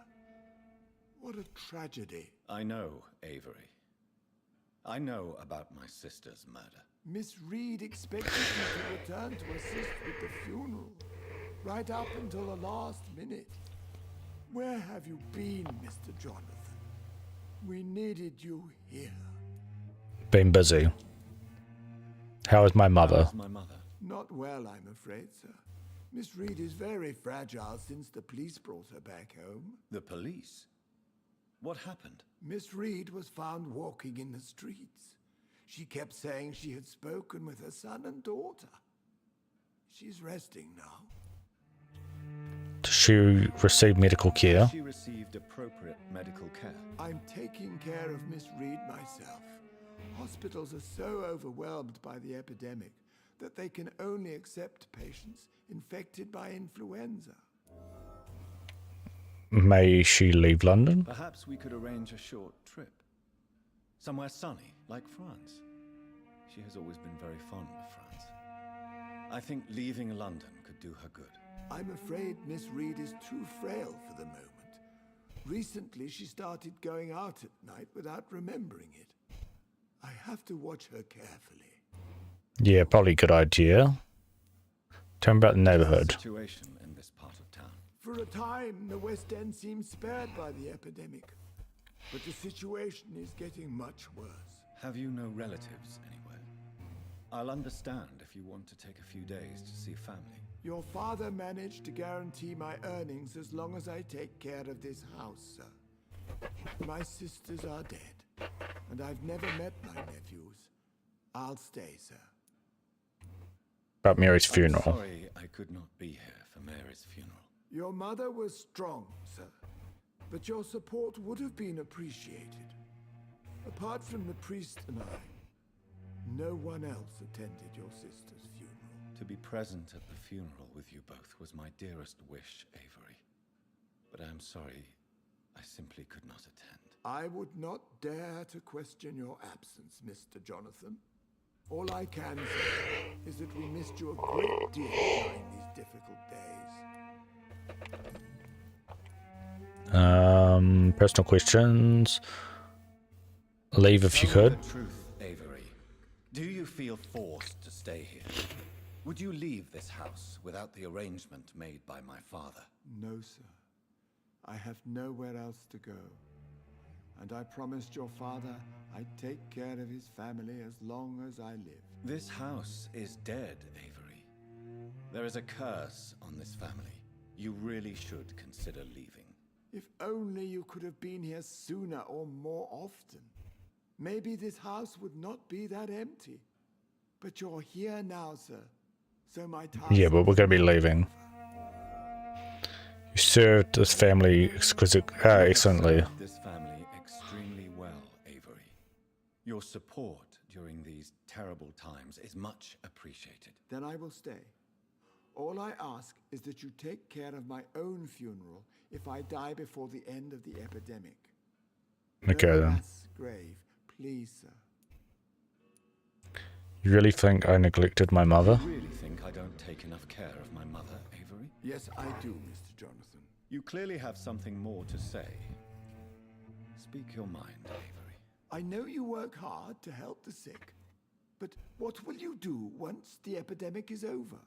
What a tragedy. I know, Avery. I know about my sister's murder. Miss Reed expected you to return to assist with the funeral, right up until the last minute. Where have you been, Mr. Jonathan? We needed you here. Been busy. How is my mother? How's my mother? Not well, I'm afraid, sir. Miss Reed is very fragile since the police brought her back home. The police? What happened? Miss Reed was found walking in the streets. She kept saying she had spoken with her son and daughter. She's resting now. Does she receive medical care? She received appropriate medical care. I'm taking care of Miss Reed myself. Hospitals are so overwhelmed by the epidemic that they can only accept patients infected by influenza. May she leave London? Perhaps we could arrange a short trip. Somewhere sunny, like France. She has always been very fond of France. I think leaving London could do her good. I'm afraid Miss Reed is too frail for the moment. Recently, she started going out at night without remembering it. I have to watch her carefully. Yeah, probably a good idea. Tell me about the neighborhood. Situation in this part of town. For a time, the West End seemed spared by the epidemic. But the situation is getting much worse. Have you no relatives anywhere? I'll understand if you want to take a few days to see family. Your father managed to guarantee my earnings as long as I take care of this house, sir. My sisters are dead, and I've never met my nephews. I'll stay, sir. About Mary's funeral. I'm sorry I could not be here for Mary's funeral. Your mother was strong, sir, but your support would have been appreciated. Apart from the priest and I, no one else attended your sister's funeral. To be present at the funeral with you both was my dearest wish, Avery. But I'm sorry, I simply could not attend. I would not dare to question your absence, Mr. Jonathan. All I can say is that we missed you a great deal during these difficult days. Personal questions. Leave if you could. Tell me the truth, Avery. Do you feel forced to stay here? Would you leave this house without the arrangement made by my father? No, sir. I have nowhere else to go. And I promised your father I'd take care of his family as long as I live. This house is dead, Avery. There is a curse on this family. You really should consider leaving. If only you could have been here sooner or more often. Maybe this house would not be that empty. But you're here now, sir. So my task... Yeah, but we're going to be leaving. You served this family excellently. This family extremely well, Avery. Your support during these terrible times is much appreciated. Then I will stay. All I ask is that you take care of my own funeral if I die before the end of the epidemic. Okay, No then. mass grave, Please, sir. You really think I neglected my mother? You really think I don't take enough care of my mother, Avery? Yes, I do, Mr. Jonathan. You clearly have something more to say. Speak your mind, Avery. I know you work hard to help the sick, but what will you do once the epidemic is over?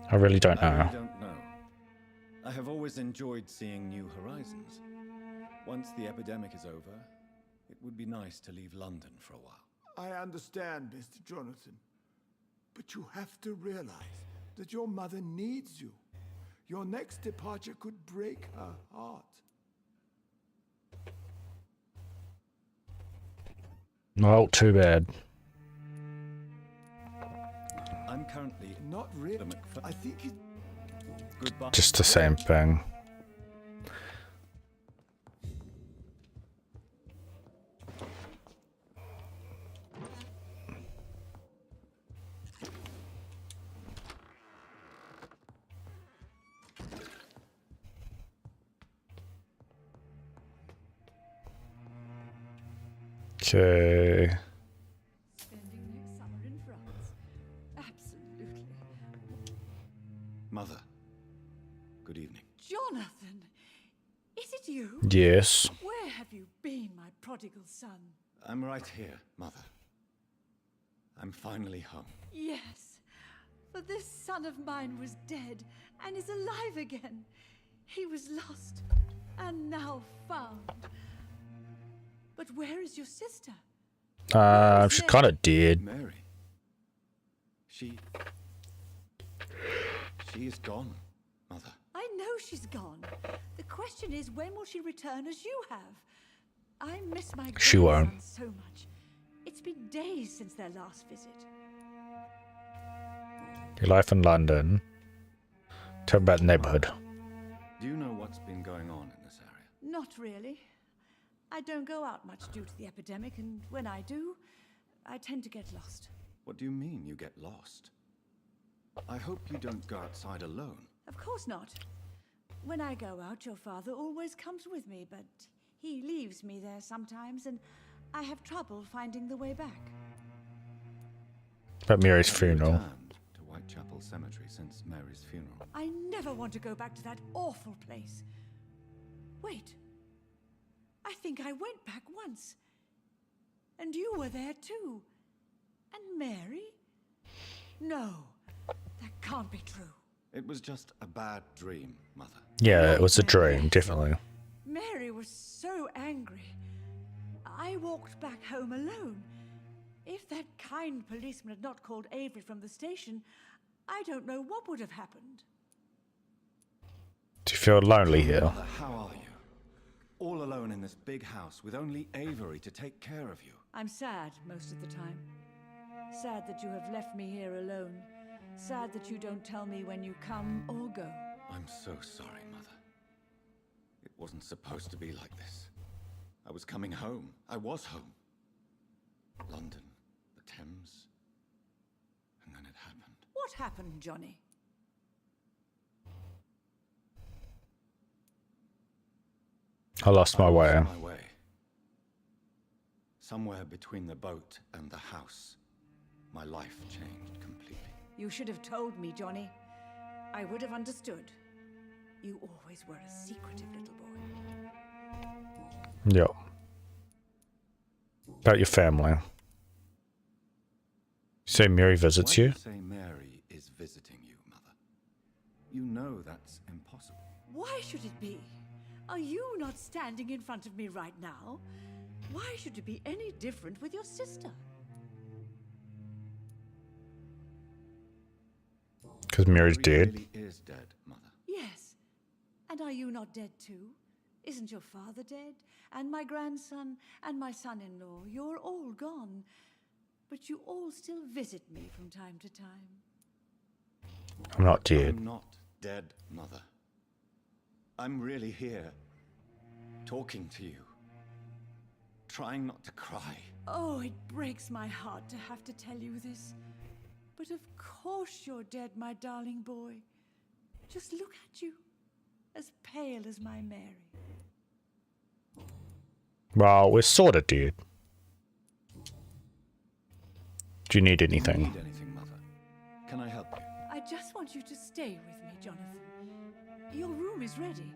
I really don't know. I really don't know. I have always enjoyed seeing new horizons. Once the epidemic is over, it would be nice to leave London for a while. I understand, Mr. Jonathan, but you have to realize that your mother needs you. Your next departure could break her heart. Well, too bad. I'm currently Not really. I think it... Goodbye. Just the same thing. Okay. Spending next summer in France. Absolutely. Mother, good evening. Jonathan, is it you? Yes. Where have you been, my prodigal son? I'm right here, Mother. I'm finally home. Yes, for this son of mine was dead and is alive again. He was lost and now found. But where is your sister? She's kind of dead. Mary. She is gone, Mother. I know she's gone. The question is, when will she return as you have? I miss my She won't. grandson so much. It's been days since their last visit. Your life in London. Tell me about the neighborhood. Do you know what's been going on in this area? Not really. I don't go out much due to the epidemic, and when I do, I tend to get lost. What do you mean you get lost? I hope you don't go outside alone. Of course not. When I go out, your father always comes with me, but he leaves me there sometimes, and I have trouble finding the way back. About Mary's Have you funeral. returned to Whitechapel Cemetery since Mary's funeral? I never want to go back to that awful place. Wait. I think I went back once. And you were there too. And Mary? No, that can't be true. It was just a bad dream, Mother. Yeah, it was a dream, definitely. Mary was so angry. I walked back home alone. If that kind policeman had not called Avery from the station, I don't know what would have happened. Do you feel lonely here? Mother, how are you? All alone in this big house with only Avery to take care of you. I'm sad most of the time. Sad that you have left me here alone. Sad that you don't tell me when you come or go. I'm so sorry, Mother. It wasn't supposed to be like this. I was coming home. I was home. London, the Thames, and then it happened. What happened, Johnny? I lost my way. My way. Somewhere between the boat and the house, my life changed completely. You should have told me, Johnny. I would have understood. You always were a secretive little boy. Yep. About your family. You say Mary visits Why do you? you say Mary is visiting you, Mother? You know that's impossible. Why should it be? Are you not standing in front of me right now? Why should it be any different with your sister? Because Mary's dead. Really is dead, Mother. Yes. And are you not dead too? Isn't your father dead? And my grandson and my son-in-law? You're all gone. But you all still visit me from time to time. I'm not dead. I'm not dead, Mother. I'm really here, talking to you, trying not to cry. Oh, it breaks my heart to have to tell you this. But of course you're dead, my darling boy. Just look at you. As pale as my Mary. Well, we're sorted, dude. Do you need anything? Need anything, Mother? Can I help you? I just want you to stay with me, Jonathan. Your room is ready.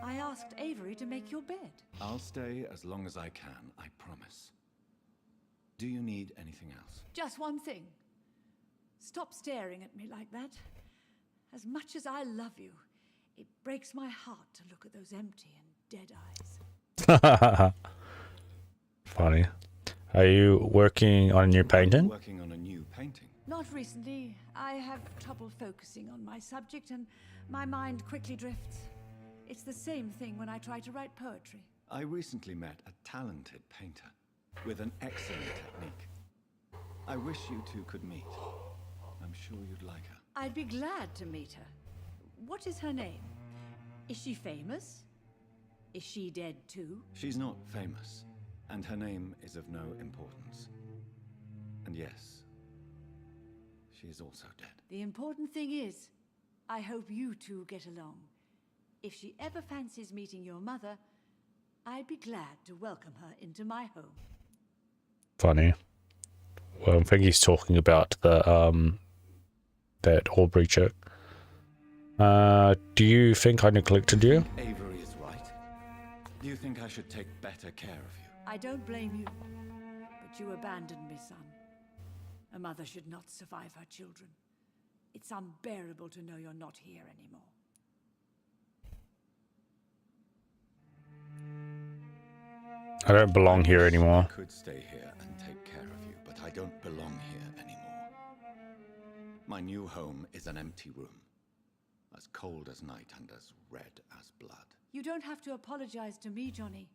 I asked Avery to make your bed. I'll stay as long as I can, I promise. Do you need anything else? Just one thing. Stop staring at me like that. As much as I love you, it breaks my heart to look at those empty and dead eyes. Funny. Are you working on a new painting? Working on a new painting. Not recently. I have trouble focusing on my subject and my mind quickly drifts. It's the same thing when I try to write poetry. I recently met a talented painter with an excellent technique. I wish you two could meet. I'm sure you'd like her. I'd be glad to meet her. What is her name? Is she famous? Is she dead too? She's not famous, and her name is of no importance. And yes, she is also dead. The important thing is, I hope you two get along. If she ever fancies meeting your mother, I'd be glad to welcome her into my home. Funny. Well, I think he's talking about the that Aubrey chick. Do you think I neglected you? Avery is right. Do you think I should take better care of you? I don't blame you, but you abandoned me, son. A mother should not survive her children. It's unbearable to know you're not here anymore. I don't belong here anymore. I could stay here and take care of you, but I don't belong here anymore. My new home is an empty room, as cold as night and as red as blood. You don't have to apologize to me, Johnny.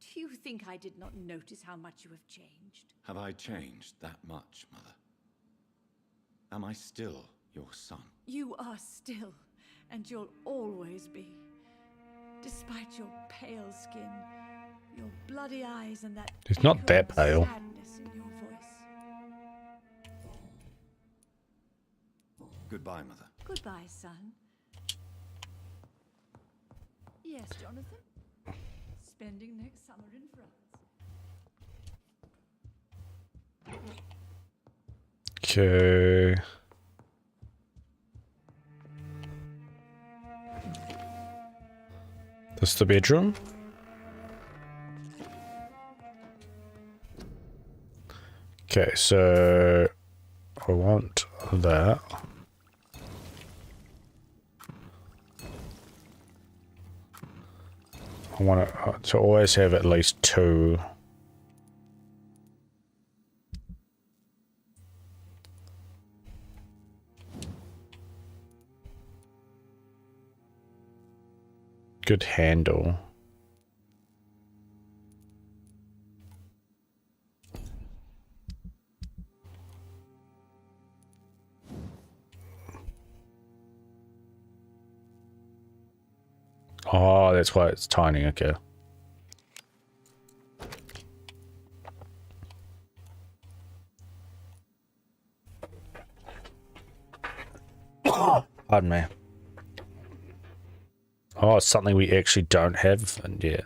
Do you think I did not notice how much you have changed? Have I changed that much, Mother? Am I still your son? You are still, and you'll always be. Despite your pale skin, your bloody eyes, and that He's not that echo of pale. sadness in your voice. Goodbye, Mother. Goodbye, son. Yes, Jonathan? Spending next summer in France. Okay. This the bedroom? Okay, so I want that. I want to always have at least two. Good handle. Oh, that's why it's tiny, okay. Pardon me. Oh, it's something we actually don't have, and yeah.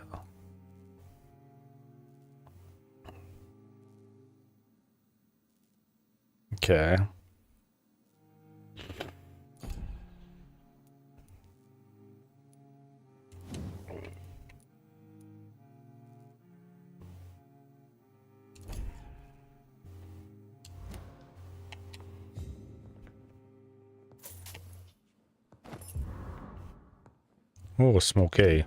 Okay. Oh, small key.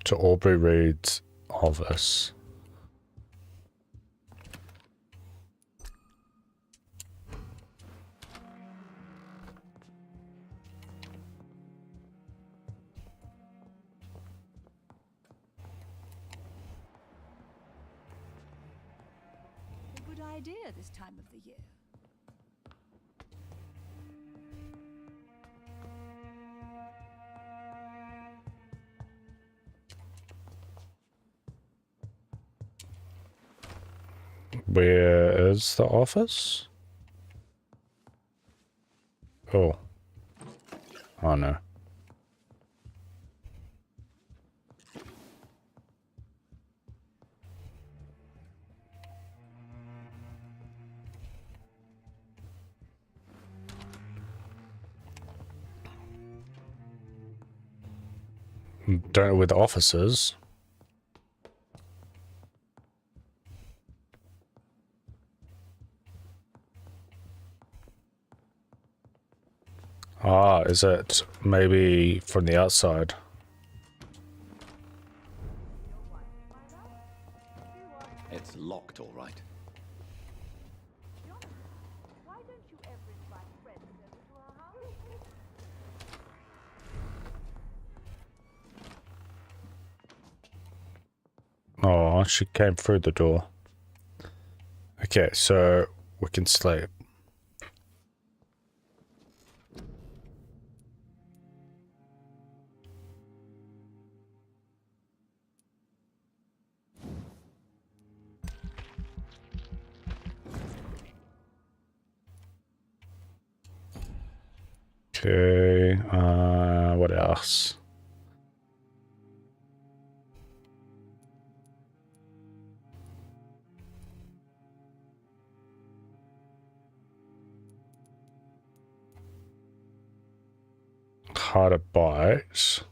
To Aubrey Reed's office. A good idea this time of the year. Where is the office? Oh. Oh no. Don't know where the office is. Ah, is it maybe from the outside? It's locked, all right. Oh, she came through the door. Okay, so we can sleep. Okay, what else? Harder bite.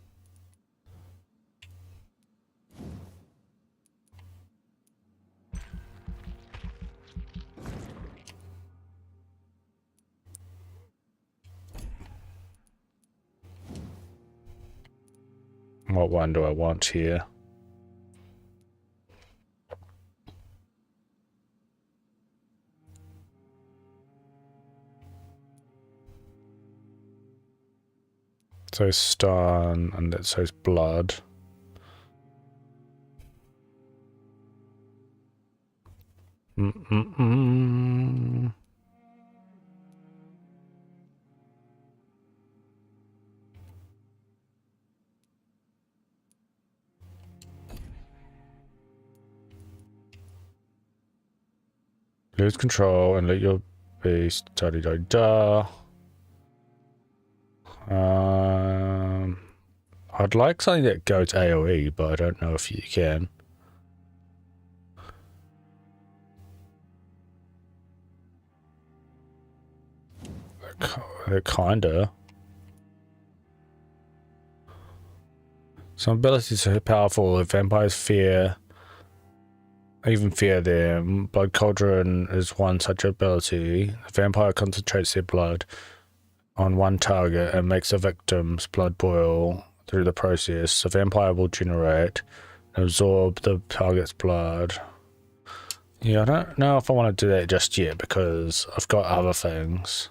What one do I want here? So stun, and it says blood. Lose control and let your beast da-di-da-da. I'd like something that goes AoE, but I don't know if you can. Kinda. Some abilities are powerful if vampires even fear them. Blood Cauldron is one such ability. A vampire concentrates their blood on one target and makes the victim's blood boil through the process. The vampire will generate and absorb the target's blood. Yeah, I don't know if I want to do that just yet because I've got other things.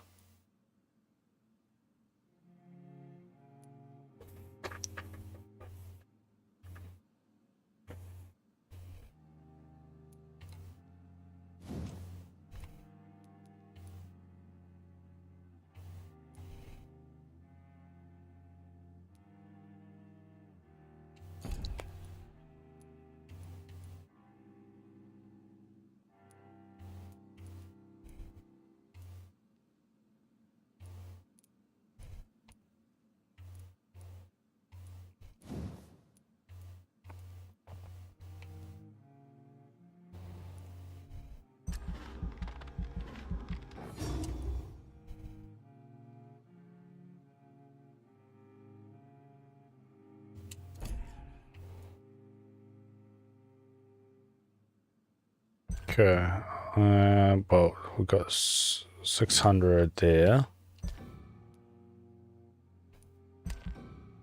Okay, well, we've got 600 there.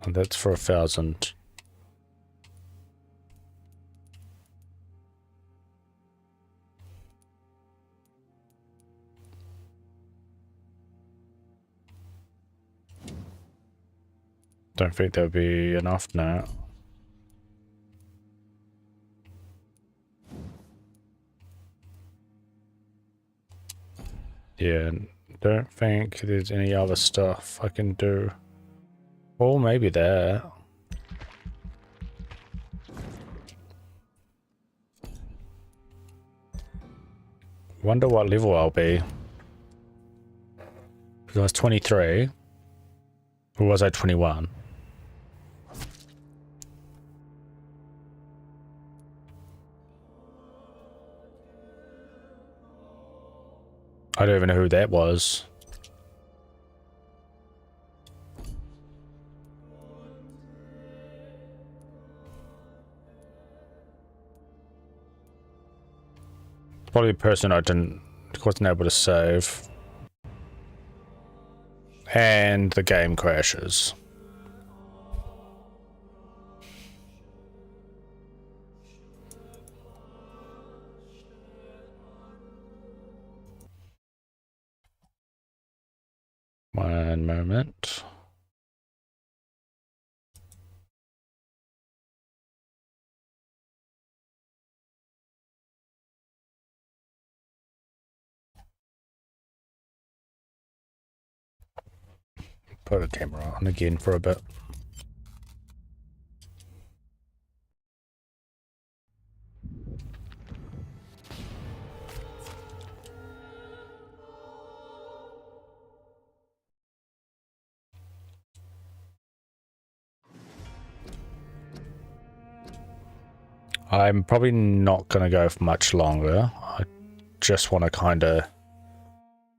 And that's for 1,000. Don't think there'll be enough now. Yeah, don't think there's any other stuff I can do. Or maybe there. Wonder what level I'll be. Because I was 23. Or was I 21? I don't even know who that was. Probably a person I wasn't able to save. And the game crashes. One moment. Put the camera on again for a bit. I'm probably not going to go for much longer. I just want to kind of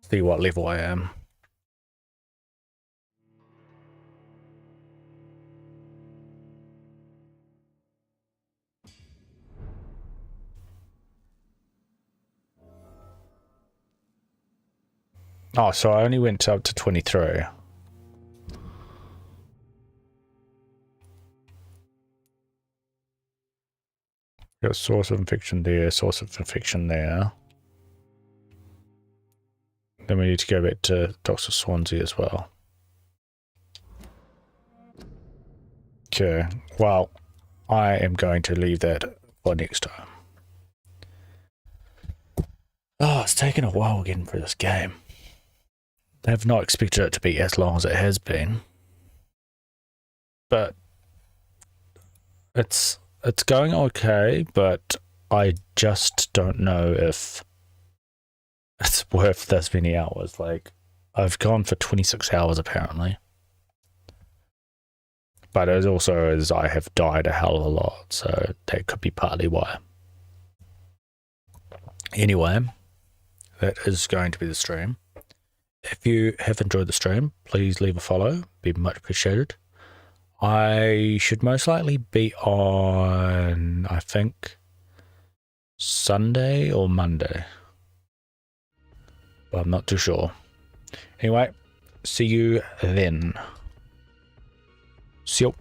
see what level I am. Oh, so I only went up to 23. Got source of infection there, source of infection there. Then we need to go back to Dr. Swansea as well. Okay, well, I am going to leave that for next time. Oh, it's taken a while getting through this game. I have not expected it to be as long as it has been. But it's going okay, but I just don't know if it's worth this many hours. Like, I've gone for 26 hours apparently. But it also is I have died a hell of a lot, so that could be partly why. Anyway, that is going to be the stream. If you have enjoyed the stream, please leave a follow. Be much appreciated. I should most likely be on, I think, Sunday or Monday. But I'm not too sure. Anyway, see you then. See you.